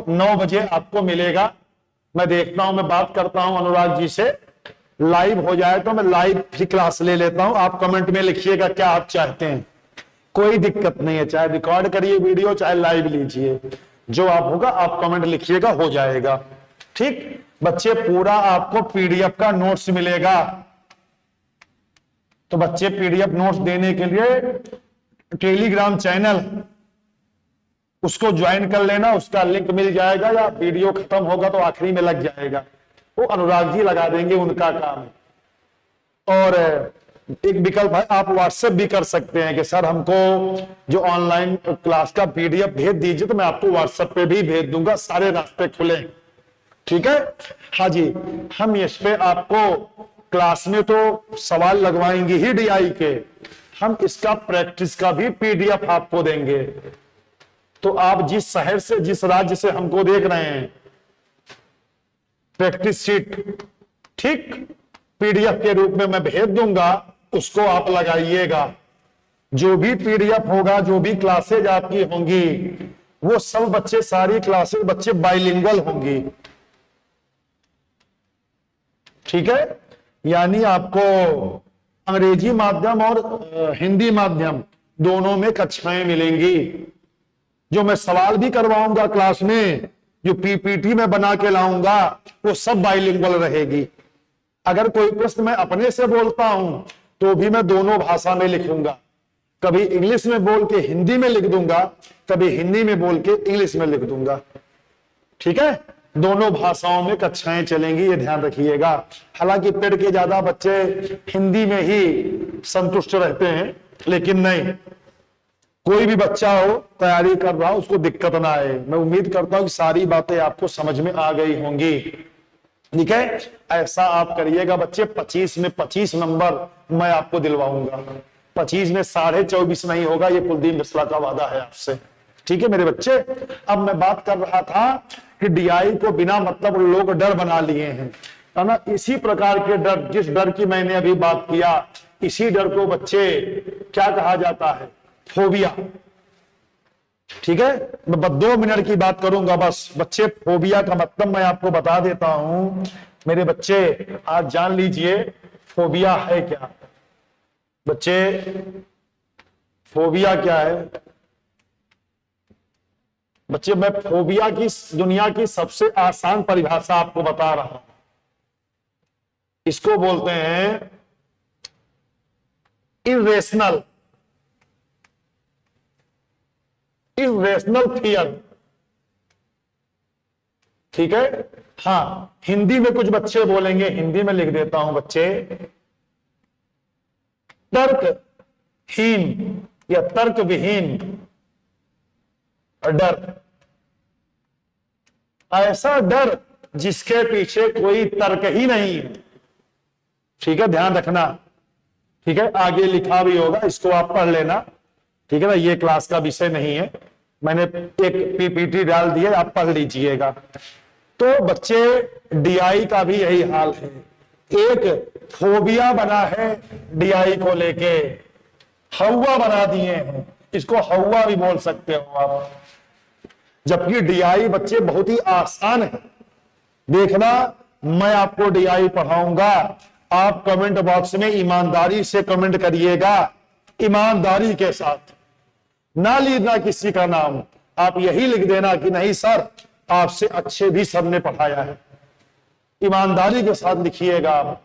9 बजे आपको मिलेगा। मैं देखता हूं, मैं बात करता हूं अनुराग जी से, लाइव हो जाए तो मैं लाइव भी क्लास ले लेता हूं। आप कमेंट में लिखिएगा क्या आप चाहते हैं, कोई दिक्कत नहीं है, चाहे रिकॉर्ड करिए वीडियो, चाहे लाइव लीजिए, जो आप होगा आप कमेंट लिखिएगा, हो जाएगा, ठीक। बच्चे पूरा आपको पीडीएफ का नोट्स मिलेगा। तो बच्चे पीडीएफ नोट्स देने के लिए टेलीग्राम चैनल, उसको ज्वाइन कर लेना, उसका लिंक मिल जाएगा, या वीडियो खत्म होगा तो आखिरी में लग जाएगा, वो अनुराग जी लगा देंगे, उनका काम है। और एक विकल्प है, आप व्हाट्सएप भी कर सकते हैं कि सर हमको जो ऑनलाइन क्लास का पीडीएफ भेज दीजिए, तो मैं आपको व्हाट्सएप पे भी भेज दूंगा, सारे रास्ते खुले, ठीक है। हाँ जी, हम इस पे आपको क्लास में तो सवाल लगवाएंगे ही डीआई के, हम इसका प्रैक्टिस का भी पीडीएफ आपको देंगे। तो आप जिस शहर से, जिस राज्य से हमको देख रहे हैं, प्रैक्टिस शीट ठीक पीडीएफ के रूप में मैं भेज दूंगा, उसको आप लगाइएगा। जो भी पीडीएफ होगा, जो भी क्लासेज आपकी होंगी, वो सब बच्चे, सारी क्लासेज बच्चे बाइलिंगुअल होंगी, ठीक है। यानी आपको अंग्रेजी माध्यम और हिंदी माध्यम दोनों में कक्षाएं मिलेंगी। जो मैं सवाल भी करवाऊंगा क्लास में, जो पीपीटी में बना के लाऊंगा, वो सब बाइलिंगुअल रहेगी। अगर कोई प्रश्न मैं अपने से बोलता हूं तो भी मैं दोनों भाषा में लिखूंगा, कभी इंग्लिश में बोल के हिंदी में लिख दूंगा, कभी हिंदी में बोल के इंग्लिश में लिख दूंगा, ठीक है। दोनों भाषाओं में कक्षाएं चलेंगी, ये ध्यान रखिएगा। हालांकि पेड़ के ज्यादा बच्चे हिंदी में ही संतुष्ट रहते हैं, लेकिन नहीं, कोई भी बच्चा हो तैयारी कर रहा हो, उसको दिक्कत ना आए। मैं उम्मीद करता हूं कि सारी बातें आपको समझ में आ गई होंगी, ठीक है। ऐसा आप करिएगा बच्चे, 25 में 25 नंबर मैं आपको दिलवाऊंगा। 25 में 24.5 नहीं होगा, ये कुलदीप मिश्रा का वादा है आपसे, ठीक है मेरे बच्चे। अब मैं बात कर रहा था कि डीआई को बिना मतलब लोग डर बना लिए हैं, है ना। इसी प्रकार के डर, जिस डर की मैंने अभी बात किया, इसी डर को बच्चे क्या कहा जाता है? फोबिया। ठीक है, मैं बस 2 मिनट की बात करूंगा बस। बच्चे फोबिया का मतलब मैं आपको बता देता हूं मेरे बच्चे, आज जान लीजिए फोबिया है क्या। बच्चे फोबिया क्या है? बच्चे मैं फोबिया की दुनिया की सबसे आसान परिभाषा आपको बता रहा हूं। इसको बोलते हैं इरेशनल फियर। ठीक है, हाँ, हिंदी में कुछ बच्चे बोलेंगे, हिंदी में लिख देता हूं बच्चे, तर्कहीन या तर्क विहीन डर। ऐसा डर जिसके पीछे कोई तर्क ही नहीं है। ठीक है, ध्यान रखना। ठीक है, आगे लिखा भी होगा, इसको आप पढ़ लेना। ठीक है ना, ये क्लास का विषय नहीं है, मैंने एक पीपीटी डाल दिया, आप पढ़ लीजिएगा। तो बच्चे डीआई का भी यही हाल है, एक फोबिया बना है डीआई को लेके, हवा बना दिए हैं, इसको हवा भी बोल सकते हो आप। जबकि डीआई बच्चे बहुत ही आसान है। देखना, मैं आपको डीआई पढ़ाऊंगा, आप कमेंट बॉक्स में ईमानदारी से कमेंट करिएगा, ईमानदारी के साथ, ना लिखना किसी का नाम, आप यही लिख देना कि नहीं सर, आपसे अच्छे भी सर ने पढ़ाया है, ईमानदारी के साथ लिखिएगा आप।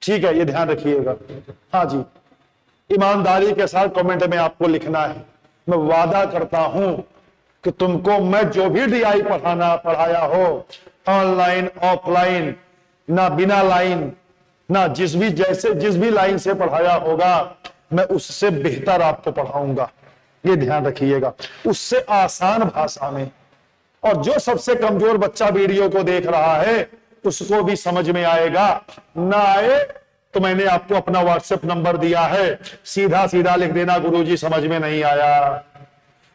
ठीक है, ये ध्यान रखिएगा। हाँ जी, ईमानदारी के साथ कमेंट में आपको लिखना है। मैं वादा करता हूं कि तुमको मैं जो भी डीआई पढ़ाया हो, ऑनलाइन ऑफलाइन, ना बिना लाइन, ना जिस भी लाइन से पढ़ाया होगा, मैं उससे बेहतर आपको पढ़ाऊंगा, ये ध्यान रखिएगा, उससे आसान भाषा में। और जो सबसे कमजोर बच्चा वीडियो को देख रहा है उसको भी समझ में आएगा, ना आए तो मैंने आपको अपना व्हाट्सएप नंबर दिया है, सीधा सीधा लिख देना गुरुजी समझ में नहीं आया।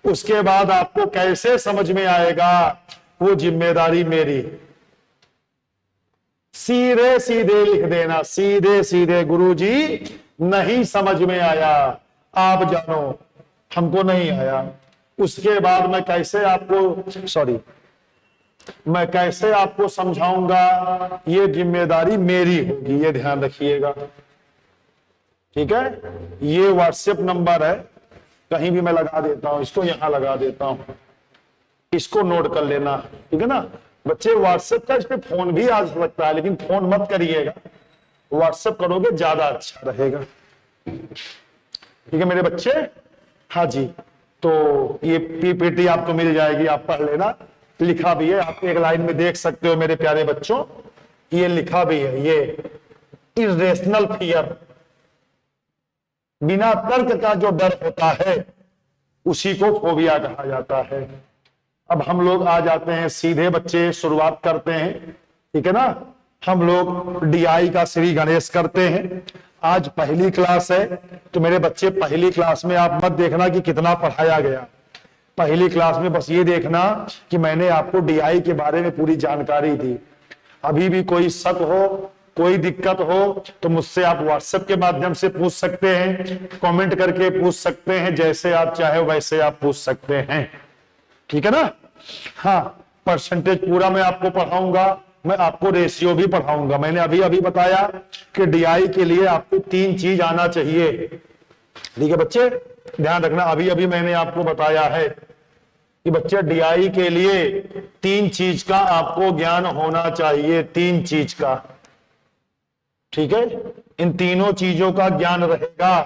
उसके बाद आपको कैसे समझ में आएगा वो जिम्मेदारी मेरी। सीधे सीधे लिख देना, सीधे सीधे, गुरुजी नहीं समझ में आया, आप जानो हमको नहीं आया। उसके बाद मैं कैसे आपको समझाऊंगा, ये जिम्मेदारी मेरी होगी, ये ध्यान रखिएगा। ठीक है, ये व्हाट्सएप नंबर है, कहीं भी मैं लगा देता हूं, इसको यहां लगा देता हूं, इसको नोट कर लेना। ठीक है ना बच्चे, व्हाट्सएप का इस पे फोन भी आ सकता है, लेकिन फोन मत करिएगा, व्हाट्सएप करोगे ज्यादा अच्छा रहेगा। ठीक है मेरे बच्चे, हाँ जी, तो ये पीपीटी आपको मिल जाएगी, आप पढ़ लेना, लिखा भी है, आप एक लाइन में देख सकते हो मेरे प्यारे बच्चों, ये लिखा भी है, ये इरेशनल फियर, बिना तर्क का जो डर होता है उसी को फोबिया कहा जाता है। अब हम लोग आ जाते हैं सीधे बच्चे, शुरुआत करते हैं। ठीक है ना, हम लोग डीआई का श्री गणेश करते हैं। आज पहली क्लास है, तो मेरे बच्चे पहली क्लास में आप मत देखना कि कितना पढ़ाया गया, पहली क्लास में बस ये देखना कि मैंने आपको डीआई के बारे में पूरी जानकारी दी। अभी भी कोई शक हो, कोई दिक्कत हो तो मुझसे आप व्हाट्सएप के माध्यम से पूछ सकते हैं, कमेंट करके पूछ सकते हैं, जैसे आप चाहे वैसे आप पूछ सकते हैं। ठीक है ना, हाँ, परसेंटेज पूरा मैं आपको पढ़ाऊंगा, मैं आपको रेशियो भी पढ़ाऊंगा। मैंने अभी बताया कि डीआई के लिए आपको 3 चीज आना चाहिए। ठीक है बच्चे, ध्यान रखना, अभी मैंने आपको बताया है कि बच्चे डीआई के लिए 3 चीज का आपको ज्ञान होना चाहिए, 3 चीज का। ठीक है, इन तीनों चीजों का ज्ञान रहेगा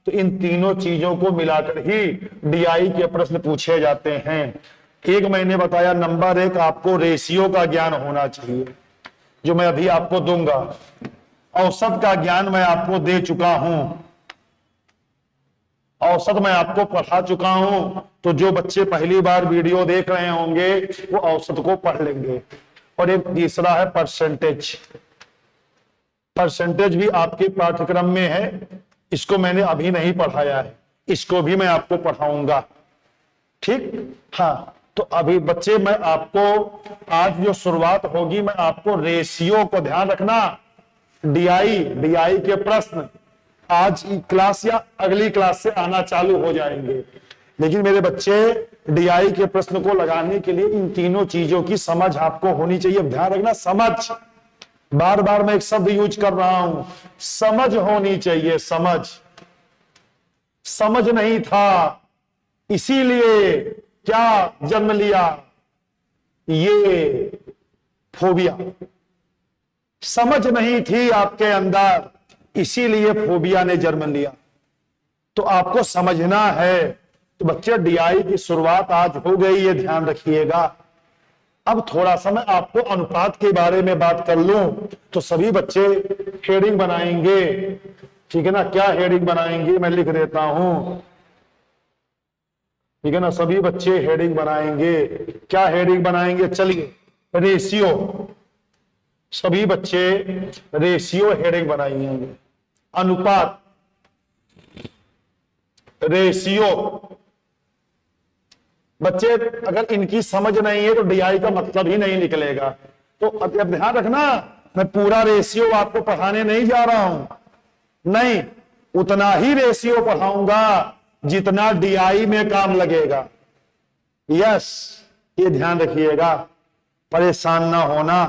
तो इन तीनों चीजों को मिलाकर ही डीआई के प्रश्न पूछे जाते हैं। एक मैंने बताया, नंबर 1 आपको रेशियो का ज्ञान होना चाहिए, जो मैं अभी आपको दूंगा। औसत का ज्ञान मैं आपको दे चुका हूं, औसत मैं आपको पढ़ा चुका हूं, तो जो बच्चे पहली बार वीडियो देख रहे होंगे वो औसत को पढ़ लेंगे। और एक तीसरा है परसेंटेज, परसेंटेज भी आपके पाठ्यक्रम में है, इसको मैंने अभी नहीं पढ़ाया है, इसको भी मैं आपको पढ़ाऊंगा। ठीक। हाँ, तो अभी बच्चे मैं आपको आज जो शुरुआत होगी, मैं आपको रेशियो को ध्यान रखना, डीआई के प्रश्न आज की क्लास या अगली क्लास से आना चालू हो जाएंगे। लेकिन मेरे बच्चे, डीआई के प्रश्न को लगाने के लिए इन तीनों चीजों की समझ आपको होनी चाहिए। ध्यान रखना, समझ, बार बार मैं एक शब्द यूज कर रहा हूं, समझ होनी चाहिए। समझ नहीं था, इसीलिए क्या जन्म लिया, ये फोबिया। समझ नहीं थी आपके अंदर, इसीलिए फोबिया ने जन्म लिया। तो आपको समझना है। तो बच्चे, डीआई की शुरुआत आज हो गई, ये ध्यान रखिएगा। अब थोड़ा सा मैं आपको अनुपात के बारे में बात कर लूं, तो सभी बच्चे हेडिंग बनाएंगे, ठीक है ना। क्या हेडिंग बनाएंगे, मैं लिख देता हूं, ठीक है ना। सभी बच्चे हेडिंग बनाएंगे। क्या हेडिंग बनाएंगे, चलिए, रेशियो। सभी बच्चे रेशियो हेडिंग बनाएंगे। अनुपात, रेशियो। बच्चे अगर इनकी समझ नहीं है तो डीआई का मतलब ही नहीं निकलेगा। तो अब ध्यान रखना, मैं पूरा रेशियो आपको पढ़ाने नहीं जा रहा हूं, नहीं, उतना ही रेशियो पढ़ाऊंगा जितना डीआई में काम लगेगा। यस, ये ध्यान रखिएगा, परेशान ना होना।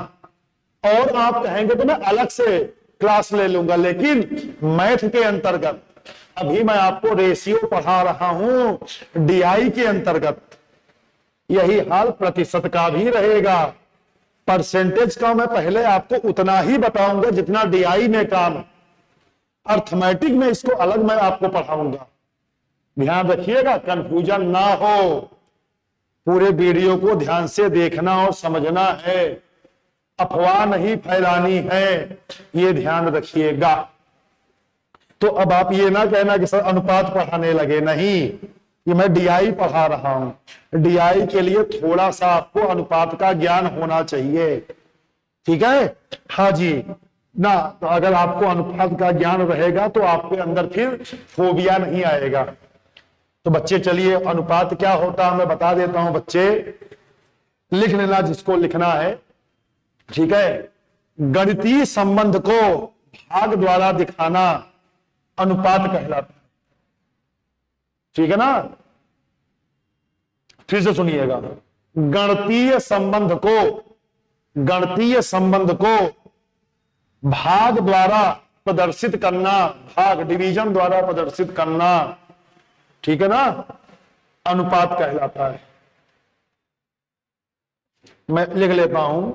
और आप कहेंगे तो मैं अलग से क्लास ले लूंगा, लेकिन मैथ के अंतर्गत अभी मैं आपको रेशियो पढ़ा रहा हूं डीआई के अंतर्गत। यही हाल प्रतिशत का भी रहेगा। परसेंटेज का मैं पहले आपको उतना ही बताऊंगा जितना डीआई में काम है। अर्थमेटिक में इसको अलग मैं आपको पढ़ाऊंगा। ध्यान रखिएगा, कंफ्यूजन ना हो। पूरे वीडियो को ध्यान से देखना और समझना है, अफवाह नहीं फैलानी है, ये ध्यान रखिएगा। तो अब आप ये ना कहना कि सर अनुपात पढ़ाने लगे, नहीं, ये मैं डीआई पढ़ा रहा हूं। डीआई के लिए थोड़ा सा आपको अनुपात का ज्ञान होना चाहिए, ठीक है। हाँ जी ना, तो अगर आपको अनुपात का ज्ञान रहेगा तो आपके अंदर फिर फोबिया नहीं आएगा। तो बच्चे चलिए, अनुपात क्या होता है मैं बता देता हूं। बच्चे लिख लेना जिसको लिखना है, ठीक है। गणितीय संबंध को भाग द्वारा दिखाना अनुपात कहलाता है, ठीक है ना। फिर से सुनिएगा, गणितीय संबंध को भाग द्वारा प्रदर्शित करना, भाग डिवीजन द्वारा प्रदर्शित करना, ठीक है ना, अनुपात कहलाता है। मैं लिख लेता हूं,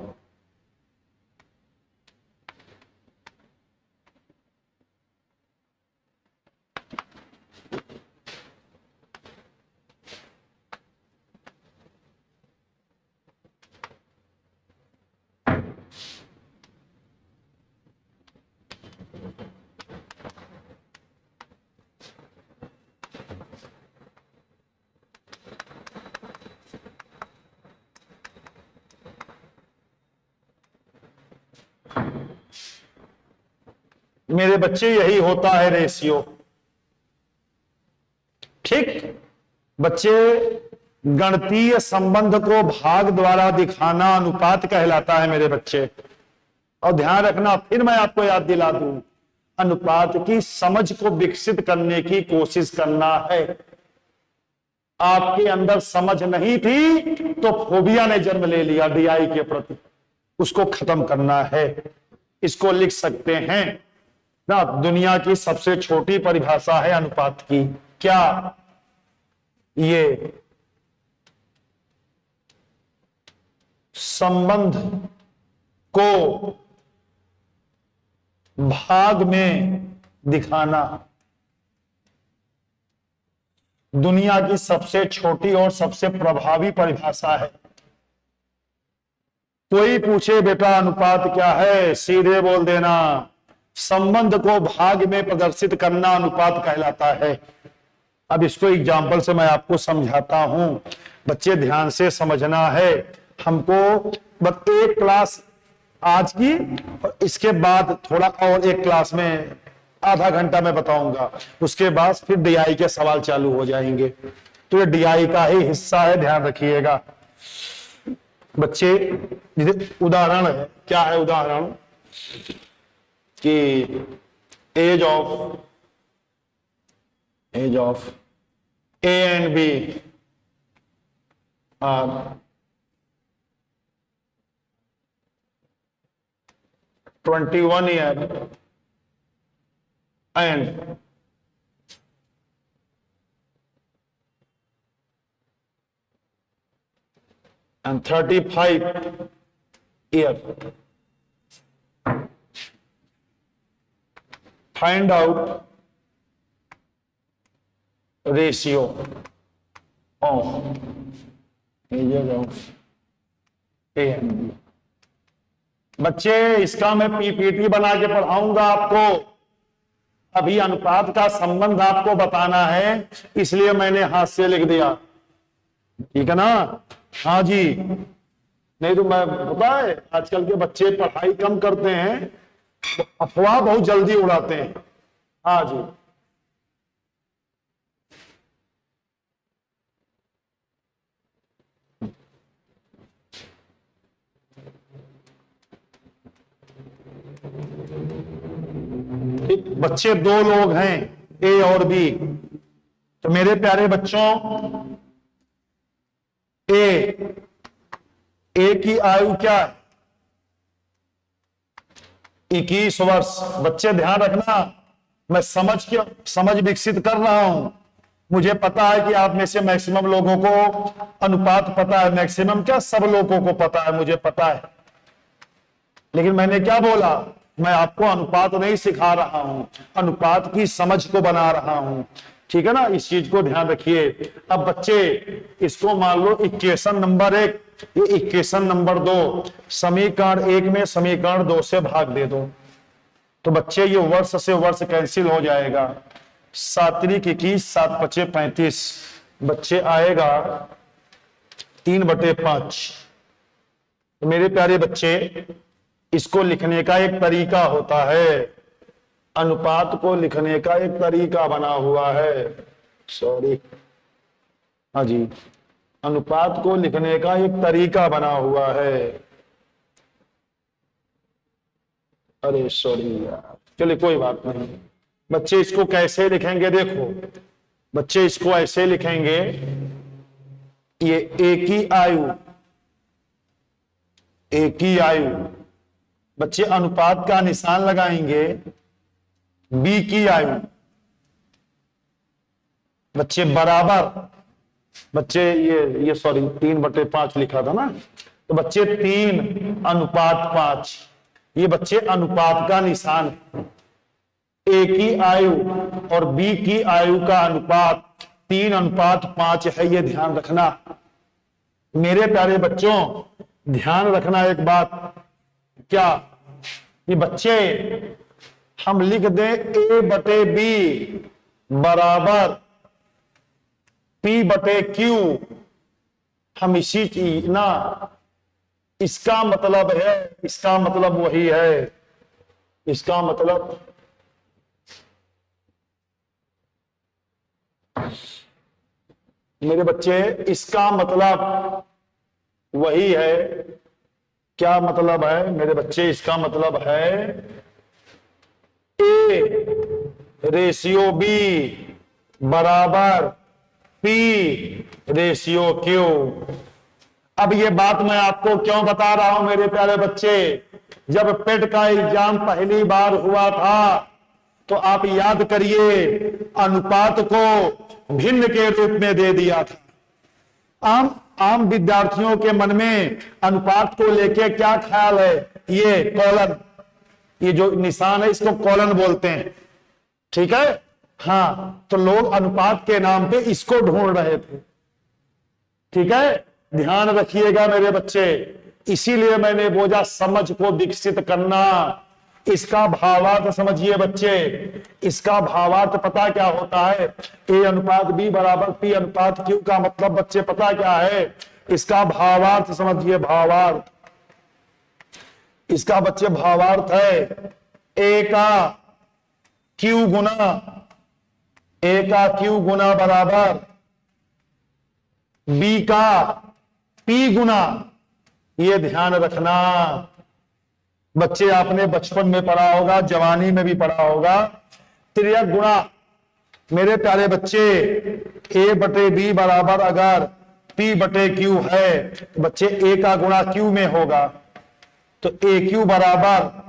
मेरे बच्चे यही होता है रेशियो, ठीक। बच्चे, गणितीय संबंध को भाग द्वारा दिखाना अनुपात कहलाता है मेरे बच्चे। और ध्यान रखना, फिर मैं आपको याद दिला दूं, अनुपात की समझ को विकसित करने की कोशिश करना है। आपके अंदर समझ नहीं थी तो फोबिया ने जन्म ले लिया डीआई के प्रति, उसको खत्म करना है। इसको लिख सकते हैं ना, दुनिया की सबसे छोटी परिभाषा है अनुपात की। क्या? ये संबंध को भाग में दिखाना दुनिया की सबसे छोटी और सबसे प्रभावी परिभाषा है। कोई पूछे बेटा अनुपात क्या है, सीधे बोल देना संबंध को भाग में प्रदर्शित करना अनुपात कहलाता है। अब इसको एग्जाम्पल से मैं आपको समझाता हूं, बच्चे ध्यान से समझना है हमको। बस एक क्लास आज की, और इसके बाद थोड़ा और एक क्लास में आधा घंटा मैं बताऊंगा, उसके बाद फिर डीआई के सवाल चालू हो जाएंगे। तो ये DI का ही हिस्सा है, ध्यान रखिएगा बच्चे। जैसे उदाहरण है, क्या है उदाहरण कि age of A and B are 21 years and 35 years. Find out ratio of ages of A and B. बच्चे इसका मैं PPT बना के पढ़ाऊंगा आपको। अभी अनुपात का संबंध आपको बताना है, इसलिए मैंने हाथ से लिख दिया, ठीक है ना। हाँ जी, नहीं तो मैं पता है आजकल के बच्चे पढ़ाई कम करते हैं, अफवाह बहुत जल्दी उड़ाते हैं। हाँ जी, बच्चे दो लोग हैं ए और बी। तो मेरे प्यारे बच्चों, ए की आयु क्या है? 21 वर्ष। बच्चे ध्यान रखना, मैं समझ विकसित कर रहा हूं। मुझे पता है कि आप में से मैक्सिमम लोगों को अनुपात पता है, मैक्सिमम क्या सब लोगों को पता है, मुझे पता है। लेकिन मैंने क्या बोला, मैं आपको अनुपात नहीं सिखा रहा हूं, अनुपात की समझ को बना रहा हूं, ठीक है ना। इस चीज को ध्यान रखिए। अब बच्चे इसको मान लो इक्वेशन नंबर 1, ये इक्वेशन नंबर 2, समीकरण 1 में समीकरण 2 से भाग दे दो। तो बच्चे ये वर्ष से वर्ष कैंसिल हो जाएगा। 7 21 7 5 35, बच्चे आएगा 3/5। तो मेरे प्यारे बच्चे, इसको लिखने का एक तरीका होता है, अनुपात को लिखने का एक तरीका बना हुआ है। सॉरी, हाँ जी, अनुपात को लिखने का एक तरीका बना हुआ है। अरे सॉरी यार, चलिए कोई बात नहीं। बच्चे इसको कैसे लिखेंगे, देखो बच्चे इसको ऐसे लिखेंगे, ये एक ही आयु, बच्चे अनुपात का निशान लगाएंगे, बी की आयु, बच्चे बराबर, बच्चे ये सॉरी 3/5 लिखा था ना, तो बच्चे 3:5, ये बच्चे अनुपात का निशान है। ए की आयु और बी की आयु का अनुपात 3:5 है, ये ध्यान रखना। मेरे प्यारे बच्चों, ध्यान रखना एक बात, क्या ये बच्चे हम लिख दें A/B बराबर P/Q, हम इसी चीज ना, इसका मतलब वही है, इसका मतलब मेरे बच्चे, इसका मतलब वही है। क्या मतलब है मेरे बच्चे? इसका मतलब है A/B बराबर P/Q। अब ये बात मैं आपको क्यों बता रहा हूं मेरे प्यारे बच्चे, जब पेट का एग्जाम पहली बार हुआ था तो आप याद करिए, अनुपात को भिन्न के रूप में दे दिया था। आम विद्यार्थियों के मन में अनुपात को लेके क्या ख्याल है, ये कॉलन, ये जो निशान है इसको कॉलन बोलते हैं, ठीक है। हाँ, तो लोग अनुपात के नाम पे इसको ढूंढ रहे थे, ठीक है। ध्यान रखिएगा मेरे बच्चे, इसीलिए मैंने बोला समझ को विकसित करना। इसका भावार्थ समझिए बच्चे, इसका भावार्थ पता क्या होता है? A/B बराबर P/Q का मतलब बच्चे पता क्या है? इसका भावार्थ समझिए, भावार्थ, इसका बच्चे भावार्थ है A का Q गुना बराबर बी का पी गुना, ये ध्यान रखना बच्चे, आपने बचपन में पढ़ा होगा, जवानी में भी पढ़ा होगा। तिर्यक गुणा मेरे प्यारे बच्चे, ए बटे बी बराबर अगर पी बटे क्यू है तो बच्चे ए का गुणा क्यू में होगा, तो ए क्यू बराबर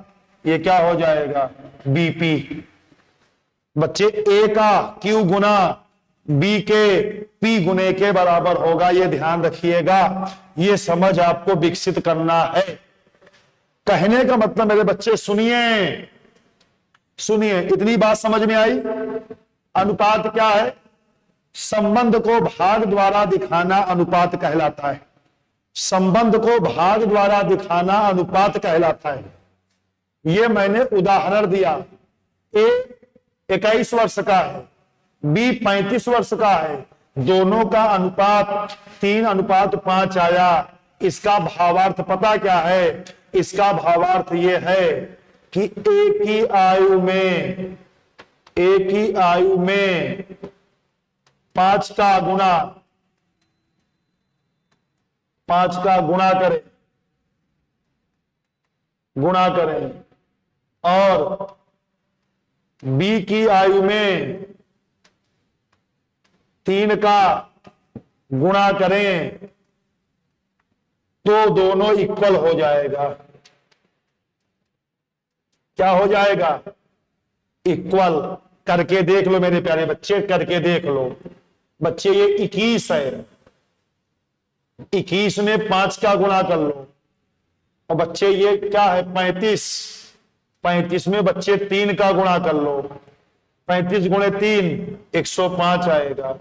ये क्या हो जाएगा, बीपी। बच्चे ए का क्यू गुना बी के पी गुने के बराबर होगा, ये ध्यान रखिएगा। ये समझ आपको विकसित करना है। कहने का मतलब मेरे बच्चे सुनिए, सुनिए, इतनी बात समझ में आई। अनुपात क्या है? संबंध को भाग द्वारा दिखाना अनुपात कहलाता है। संबंध को भाग द्वारा दिखाना अनुपात कहलाता है। ये मैंने उदाहरण दिया। ए 21 वर्ष का है, बी 35 वर्ष का है, दोनों का अनुपात 3:5 आया। इसका भावार्थ पता क्या है? इसका भावार्थ ये है कि एक ही आयु में 5 का गुणा करें और बी की आयु में 3 का गुणा करें तो दोनों इक्वल हो जाएगा। क्या हो जाएगा? इक्वल। करके देख लो मेरे प्यारे बच्चे, करके देख लो बच्चे। ये 21 है, 21 में 5 का गुणा कर लो। और बच्चे ये क्या है? 35 में बच्चे 3 का गुणा कर लो। 35 गुणे 3 105 आएगा।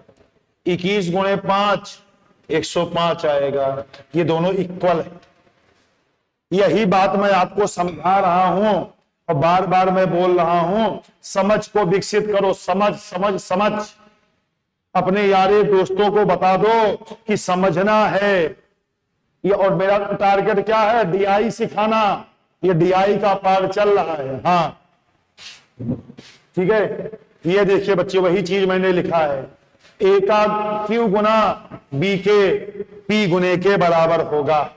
21 गुणे 5 105 आएगा। ये दोनों इक्वल है। यही बात मैं आपको समझा रहा हूं और बार बार मैं बोल रहा हूं। समझ को विकसित करो। समझ समझ समझ। अपने यारे दोस्तों को बता दो कि समझना है ये। और मेरा टारगेट क्या है? डीआई सिखाना। ये डीआई का पाठ चल रहा है। हाँ ठीक है। ये देखिए बच्चे, वही चीज मैंने लिखा है। ए का क्यू गुना बी के पी गुने के बराबर होगा।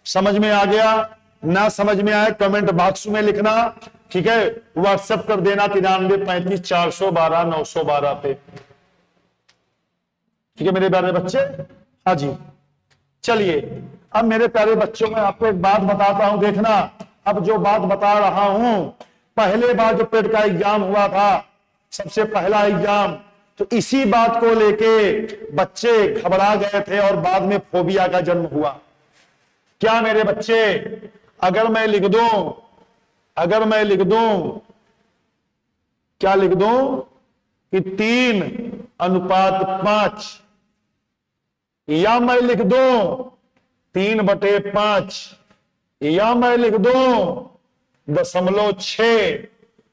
समझ में आ गया? ना समझ में आए कमेंट बॉक्स में लिखना। ठीक है, व्हाट्सएप कर देना 93 35 412 912 पे। ठीक है मेरे प्यारे बच्चे। हाँ जी, चलिए अब मेरे प्यारे बच्चों में आपको एक बात बताता हूं। देखना, अब जो बात बता रहा हूं, पहले बार जो पेट का एग्जाम हुआ था, सबसे पहला एग्जाम, तो इसी बात को लेके बच्चे घबरा गए थे और बाद में फोबिया का जन्म हुआ। क्या मेरे बच्चे? अगर मैं लिख दूं क्या लिख दूं कि 3:5, या मैं लिख दूं 3/5, या मैं लिख दूं 0.6,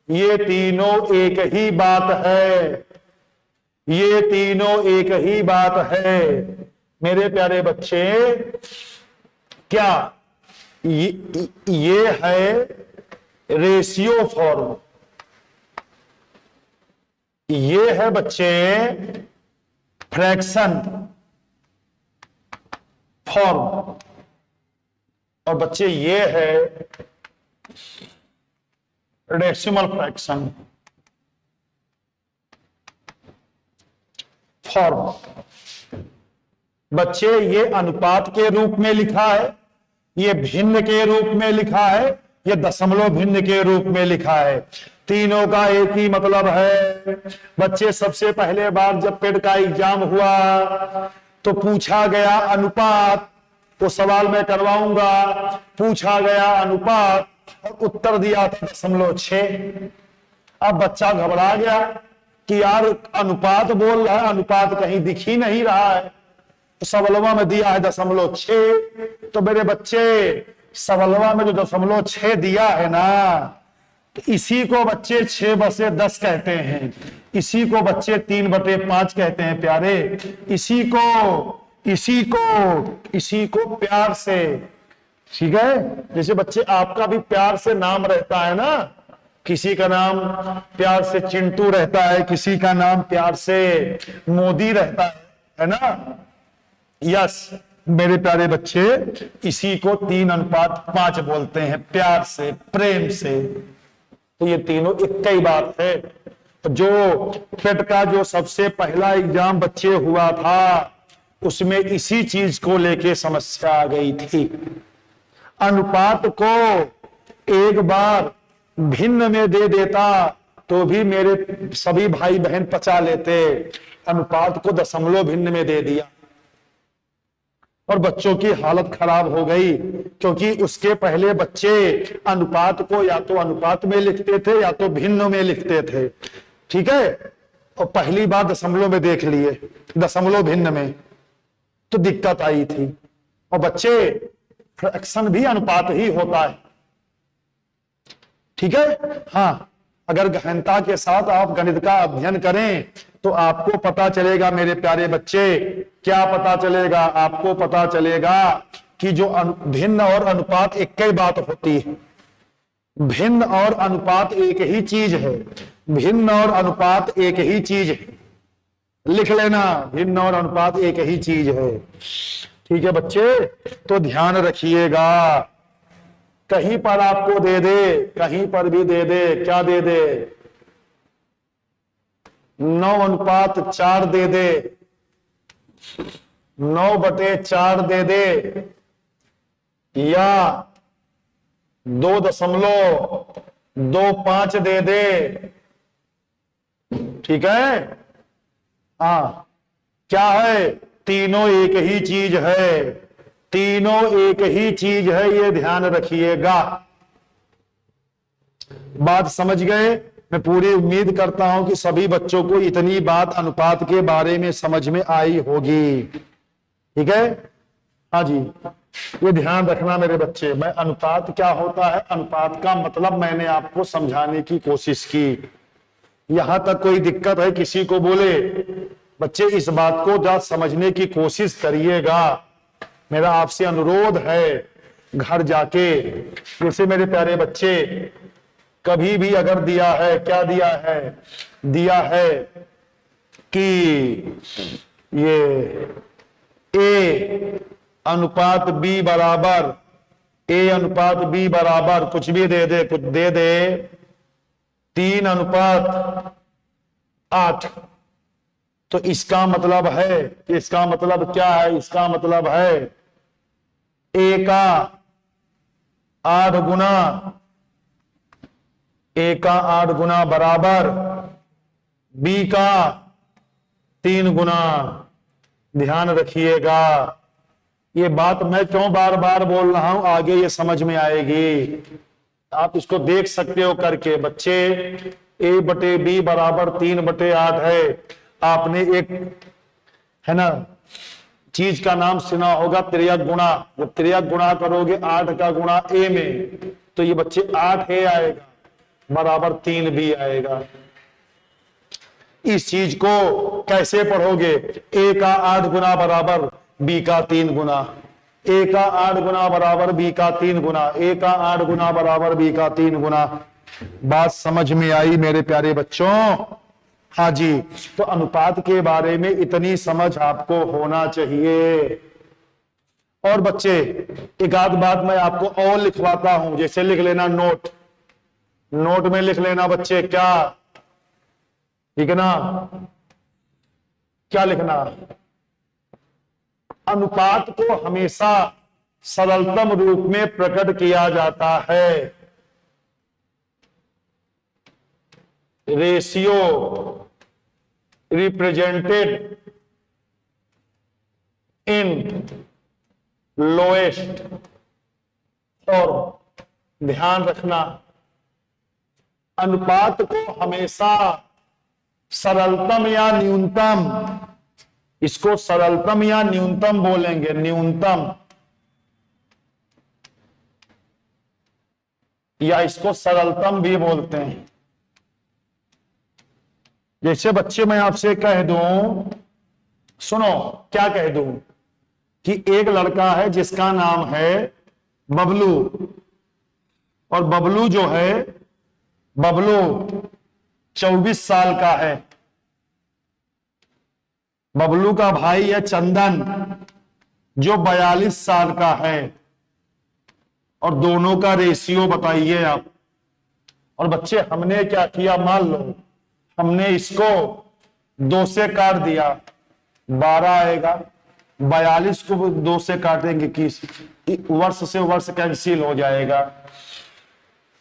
ये तीनों एक ही बात है। ये तीनों एक ही बात है मेरे प्यारे बच्चे। क्या ये है रेशियो फॉर्म, ये है बच्चे फ्रैक्शन फॉर्म, और बच्चे ये है डेसिमल फ्रैक्शन फॉर्म। बच्चे ये अनुपात के रूप में लिखा है, ये भिन्न के रूप में लिखा है, ये दशमलव भिन्न के रूप में लिखा है। तीनों का एक ही मतलब है। बच्चे सबसे पहले बार जब पेट का एग्जाम हुआ तो पूछा गया अनुपात, तो सवाल मैं करवाऊंगा। पूछा गया अनुपात और उत्तर दिया था 0.6। अब बच्चा घबरा गया कि यार अनुपात बोल रहा है, अनुपात कहीं दिख ही नहीं रहा है। तो सवलवा में दिया है 0.6। तो मेरे बच्चे सवलवा में जो 0.6 दिया है ना, तो इसी को बच्चे 6/10 कहते हैं। इसी को बच्चे 3/5 कहते हैं प्यारे। इसी को प्यार से, ठीक है, जैसे बच्चे आपका भी प्यार से नाम रहता है ना, किसी का नाम प्यार से चिंटू रहता है, किसी का नाम प्यार से मोदी रहता है ना। यस मेरे प्यारे बच्चे, इसी को 3:5 बोलते हैं, प्यार से, प्रेम से। तो ये तीनों एक ही बात है। जो पेट का जो सबसे पहला एग्जाम बच्चे हुआ था, उसमें इसी चीज को लेके समस्या आ गई थी। अनुपात को एक बार भिन्न में दे देता तो भी मेरे सभी भाई बहन पचा लेते। अनुपात को दशमलव भिन्न में दे दिया और बच्चों की हालत खराब हो गई, क्योंकि उसके पहले बच्चे अनुपात को या तो अनुपात में लिखते थे या तो भिन्न में लिखते थे। ठीक है, और पहली बार दशमलव में देख लिए, दशमलव भिन्न में, तो दिक्कत आई थी। और बच्चे फ्रैक्शन भी अनुपात ही होता है। ठीक है, हाँ, अगर गहनता के साथ आप गणित का अध्ययन करें तो आपको पता चलेगा मेरे प्यारे बच्चे, क्या पता चलेगा? आपको पता चलेगा कि जो भिन्न और अनुपात एक ही बात होती है। भिन्न और अनुपात एक ही चीज है। भिन्न और अनुपात एक ही चीज है। लिख लेना, भिन्न और अनुपात एक ही चीज है। ठीक है बच्चे, तो ध्यान रखिएगा। कहीं पर आपको दे दे, कहीं पर भी दे दे, क्या दे दे? 9:4 दे दे, 9/4 दे दे, या 2.25 दे दे। ठीक है, हाँ, क्या है? तीनों एक ही चीज है। तीनों एक ही चीज है, ये ध्यान रखिएगा। बात समझ गए? मैं पूरी उम्मीद करता हूं कि सभी बच्चों को इतनी बात अनुपात के बारे में समझ में आई होगी। ठीक है, हाँ जी, ये ध्यान रखना मेरे बच्चे। मैं अनुपात क्या होता है, अनुपात का मतलब मैंने आपको समझाने की कोशिश की। यहां तक कोई दिक्कत है किसी को? बोले बच्चे, इस बात को जरा समझने की कोशिश करिएगा। मेरा आपसे अनुरोध है, घर जाके, जैसे मेरे प्यारे बच्चे, कभी भी अगर दिया है, क्या दिया है? दिया है कि ये A अनुपात B बराबर, A अनुपात B बराबर कुछ भी दे दे, कुछ दे दे 3:8, तो इसका मतलब है, इसका मतलब क्या है? इसका मतलब है A का 8 गुना बराबर B का 3 गुना। ध्यान रखिएगा, ये बात मैं क्यों बार बार बोल रहा हूं, आगे ये समझ में आएगी। आप इसको देख सकते हो करके बच्चे। A/B बराबर 3/8 है। आपने एक, है ना, चीज का नाम सुना होगा, त्रियक गुणा। जब त्रियक गुणा करोगे 8 का गुणा A में, तो ये बच्चे 8A आएगा बराबर 3B आएगा। इस चीज को कैसे पढ़ोगे? A का 8 गुना बराबर B का 3 गुना, A का 8 गुना बराबर B का 3 गुना, A का 8 गुना बराबर B का 3 गुना। बात समझ में आई मेरे प्यारे बच्चों? हाँ जी, तो अनुपात के बारे में इतनी समझ आपको होना चाहिए। और बच्चे, एक आध बात मैं आपको और लिखवाता हूं, जैसे लिख लेना नोट, नोट में लिख लेना बच्चे, क्या? ठीक है ना? क्या लिखना? अनुपात को हमेशा सरलतम रूप में प्रकट किया जाता है। रेशियो रिप्रेजेंटेड इन लोएस्ट, और ध्यान रखना, अनुपात को हमेशा सरलतम या न्यूनतम, इसको सरलतम या न्यूनतम बोलेंगे, न्यूनतम, या इसको सरलतम भी बोलते हैं। जैसे बच्चे मैं आपसे कह दूं, सुनो, क्या कह दूं कि एक लड़का है जिसका नाम है बबलू, और बबलू जो है, बबलू 24 साल का है। बबलू का भाई है चंदन, जो 42 साल का है, और दोनों का रेशियो बताइए आप। और बच्चे हमने क्या किया, मान लो हमने इसको 2 से काट दिया, 12 आएगा। 42 को 2 से काटेंगे, 21, वर्ष से वर्ष कैंसिल हो जाएगा,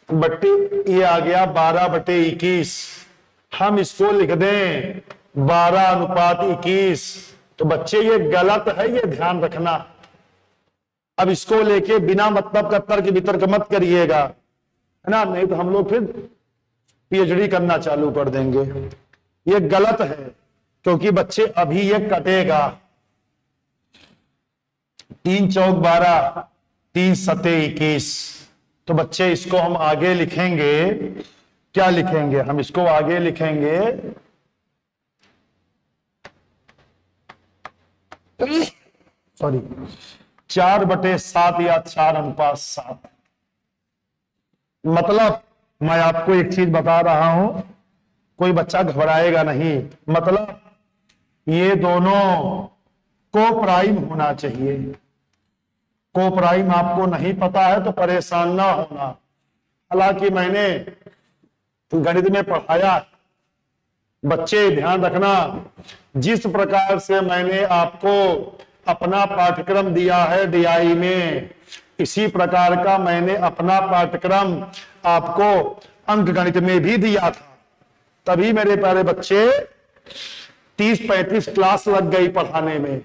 बट्टी ये आ गया 12/21। हम इसको लिख दें 12:21। तो बच्चे ये गलत है, ये ध्यान रखना। अब इसको लेके बिना मतलब का तर्क वितर्क मत करिएगा, है ना, नहीं तो हम लोग फिर पीएचडी करना चालू कर देंगे। ये गलत है, क्योंकि बच्चे अभी ये कटेगा। 3 चौक 12, 3 सते 21। तो बच्चे इसको हम आगे लिखेंगे, क्या लिखेंगे, हम इसको आगे लिखेंगे सॉरी 4/7 या 4:7। मतलब मैं आपको एक चीज बता रहा हूं, कोई बच्चा घबराएगा नहीं। मतलब ये दोनों को प्राइम होना चाहिए। को प्राइम आपको नहीं पता है तो परेशान ना होना। हालांकि मैंने गणित में पढ़ाया, बच्चे ध्यान रखना, जिस प्रकार से मैंने आपको अपना पाठ्यक्रम दिया है डीआई में, इसी प्रकार का मैंने अपना पाठ्यक्रम आपको अंक गणित में भी दिया था। तभी मेरे प्यारे बच्चे 30-35 क्लास लग गई पढ़ाने में।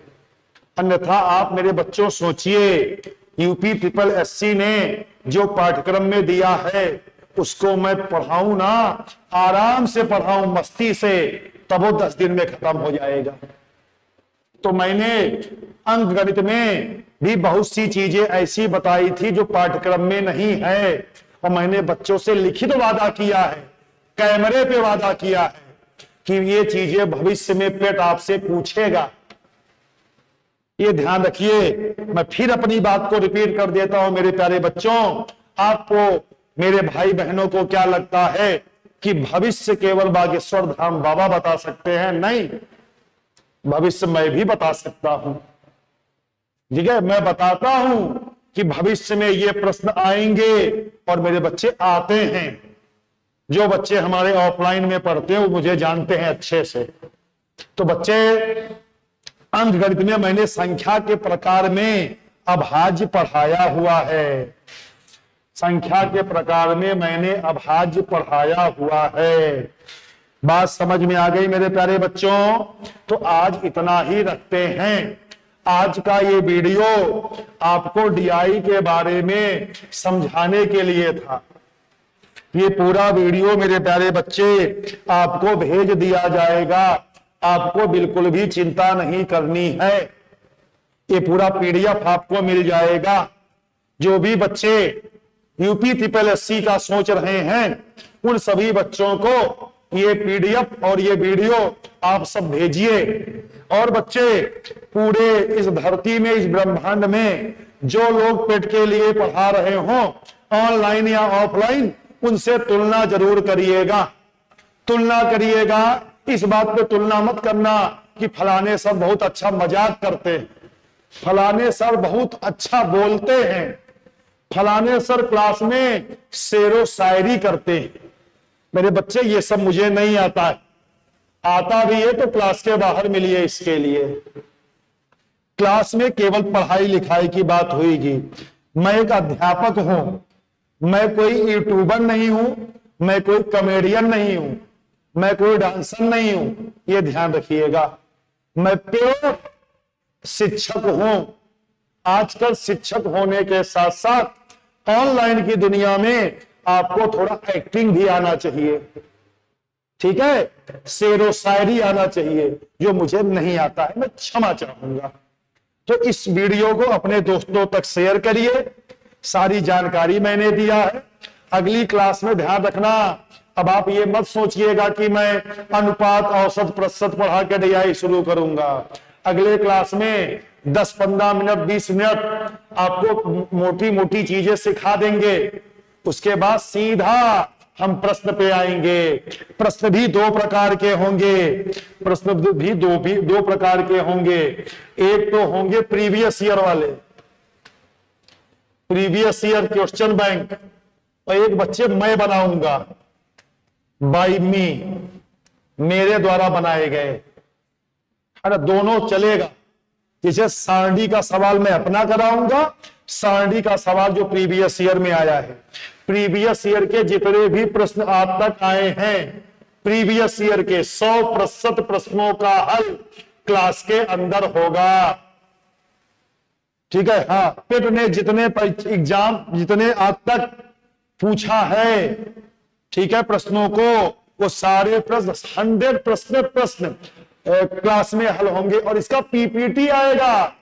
अन्यथा आप मेरे बच्चों सोचिए, यूपी SSSC ने जो पाठ्यक्रम में दिया है उसको मैं पढ़ाऊं ना, आराम से पढ़ाऊं मस्ती से, तब वो 10 दिन में खत्म हो जाएगा। तो मैंने अंक गणित में भी बहुत सी चीजें ऐसी बताई थी जो पाठ्यक्रम में नहीं है, और मैंने बच्चों से लिखित वादा किया है, कैमरे पे वादा किया है कि ये चीजें भविष्य में पेट आपसे पूछेगा। ये ध्यान रखिए। मैं फिर अपनी बात को रिपीट कर देता हूं मेरे प्यारे बच्चों, आपको मेरे भाई बहनों को क्या लगता है कि भविष्य केवल बागेश्वर धाम बाबा बता सकते हैं? नहीं, भविष्य मैं भी बता सकता हूं। ठीक है, मैं बताता हूं कि भविष्य में ये प्रश्न आएंगे, और मेरे बच्चे आते हैं। जो बच्चे हमारे ऑफलाइन में पढ़ते हैं वो मुझे जानते हैं अच्छे से। तो बच्चे, अंक गणित में मैंने संख्या के प्रकार में अभाज्य पढ़ाया हुआ है। संख्या के प्रकार में मैंने अभाज्य पढ़ाया हुआ है। बात समझ में आ गई मेरे प्यारे बच्चों? तो आज इतना ही रखते हैं। आज का ये वीडियो आपको डीआई के बारे में समझाने के लिए था। ये पूरा वीडियो मेरे प्यारे बच्चे आपको भेज दिया जाएगा, आपको बिल्कुल भी चिंता नहीं करनी है। ये पूरा पीडीएफ आपको मिल जाएगा। जो भी बच्चे यूपी SSC का सोच रहे हैं उन सभी बच्चों को ये पीडीएफ और ये वीडियो आप सब भेजिए। और बच्चे, पूरे इस धरती में, इस ब्रह्मांड में जो लोग पेट के लिए पढ़ा रहे हो, ऑनलाइन या ऑफलाइन, उनसे तुलना जरूर करिएगा। तुलना करिएगा, इस बात पे तुलना मत करना कि फलाने सर बहुत अच्छा मजाक करते हैं, फलाने सर बहुत अच्छा बोलते हैं, फलाने सर क्लास में शेरो शायरी करते हैं। मेरे बच्चे, ये सब मुझे नहीं आता है। आता भी है तो क्लास के बाहर मिलिए। इसके लिए क्लास में केवल पढ़ाई लिखाई की बात होगी। मैं एक अध्यापक हूं, मैं कोई यूट्यूबर नहीं हूं, मैं कोई कॉमेडियन नहीं हूं, मैं कोई डांसर नहीं हूं। ये ध्यान रखिएगा। मैं प्योर शिक्षक हूं। आजकल शिक्षक होने के साथ साथ ऑनलाइन की दुनिया में आपको थोड़ा एक्टिंग भी आना चाहिए। ठीक है, शेरो शायरी आना चाहिए, जो मुझे नहीं आता है, मैं क्षमा चाहूंगा। तो इस वीडियो को अपने दोस्तों तक शेयर करिए। सारी जानकारी मैंने दिया है। अगली क्लास में ध्यान रखना, अब आप ये मत सोचिएगा कि मैं अनुपात, औसत, प्रतिशत पढ़ा के डीआई शुरू करूंगा। अगले क्लास में 10-15 मिनट, 20 मिनट आपको मोटी मोटी चीजें सिखा देंगे। उसके बाद सीधा हम प्रश्न पे आएंगे। प्रश्न भी दो प्रकार के होंगे, प्रश्न भी दो प्रकार के होंगे। एक तो होंगे प्रीवियस ईयर वाले, प्रीवियस ईयर क्वेश्चन बैंक, और एक बच्चे मैं बनाऊंगा, बाय मी, मेरे द्वारा बनाए गए, है ना, दोनों चलेगा। जैसे सारणी का सवाल मैं अपना कराऊंगा, सारणी का सवाल जो प्रीवियस ईयर में आया है, प्रीवियस ईयर के जितने भी प्रश्न आज तक आए हैं, प्रीवियस ईयर के 100% प्रश्नों का हल क्लास के अंदर होगा। ठीक है, हाँ, पेट ने जितने एग्जाम जितने आज तक पूछा है, ठीक है, प्रश्नों को, वो सारे प्रश्न 100% क्लास में हल होंगे। और इसका पीपीटी आएगा,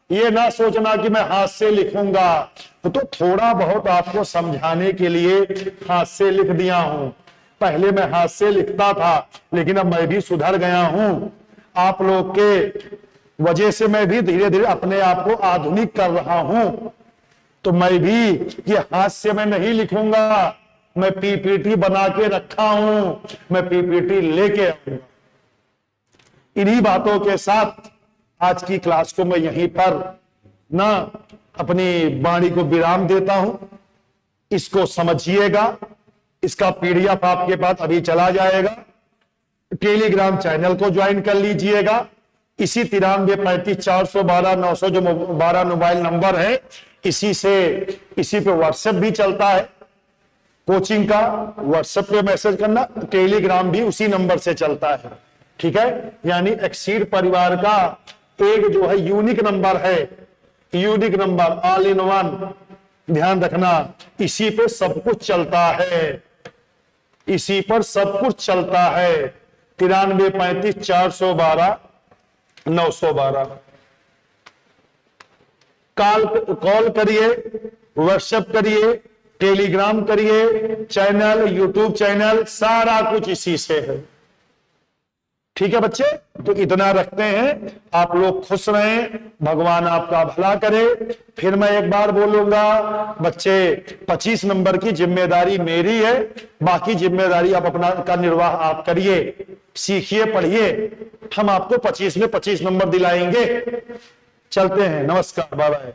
ये ना सोचना कि मैं हाथ से लिखूंगा, तो थोड़ा बहुत आपको समझाने के लिए हाथ से लिख दिया हूं। पहले मैं हाथ से लिखता था, लेकिन अब मैं भी सुधर गया हूं। आप लोग के वजह से मैं भी धीरे धीरे अपने आप को आधुनिक कर रहा हूं। तो मैं भी ये हाथ से मैं नहीं लिखूंगा, मैं पीपीटी बना के रखा हूं, मैं पीपीटी लेके आऊंगा। इन्हीं बातों के साथ आज की क्लास को मैं यहीं पर ना अपनी वाणी को विराम देता हूं। इसको समझिएगा, इसका पीडीएफ आपके पास अभी चला जाएगा। टेलीग्राम चैनल को ज्वाइन कर लीजिएगा। इसी 9335412900 जो 12 मोबाइल नंबर है, इसी पे व्हाट्सएप भी चलता है। कोचिंग का व्हाट्सएप पे मैसेज करना, टेलीग्राम भी उसी नंबर से चलता है। ठीक है, यानी एक्सीड परिवार का एक जो है यूनिक नंबर है, unique number, all in one, ध्यान रखना, इसी पे सब कुछ चलता है, इसी पर सब कुछ चलता है। 9335412912 कॉल करिए, व्हाट्सएप करिए, टेलीग्राम करिए, चैनल, यूट्यूब चैनल, सारा कुछ इसी से है। ठीक है बच्चे, तो इतना रखते हैं। आप लोग खुश रहें, भगवान आपका भला करे। फिर मैं एक बार बोलूंगा, बच्चे 25 नंबर की जिम्मेदारी मेरी है, बाकी जिम्मेदारी आप अपना का निर्वाह आप करिए, सीखिए, पढ़िए। हम आपको 25 में 25 नंबर दिलाएंगे। चलते हैं, नमस्कार, बाय बाय।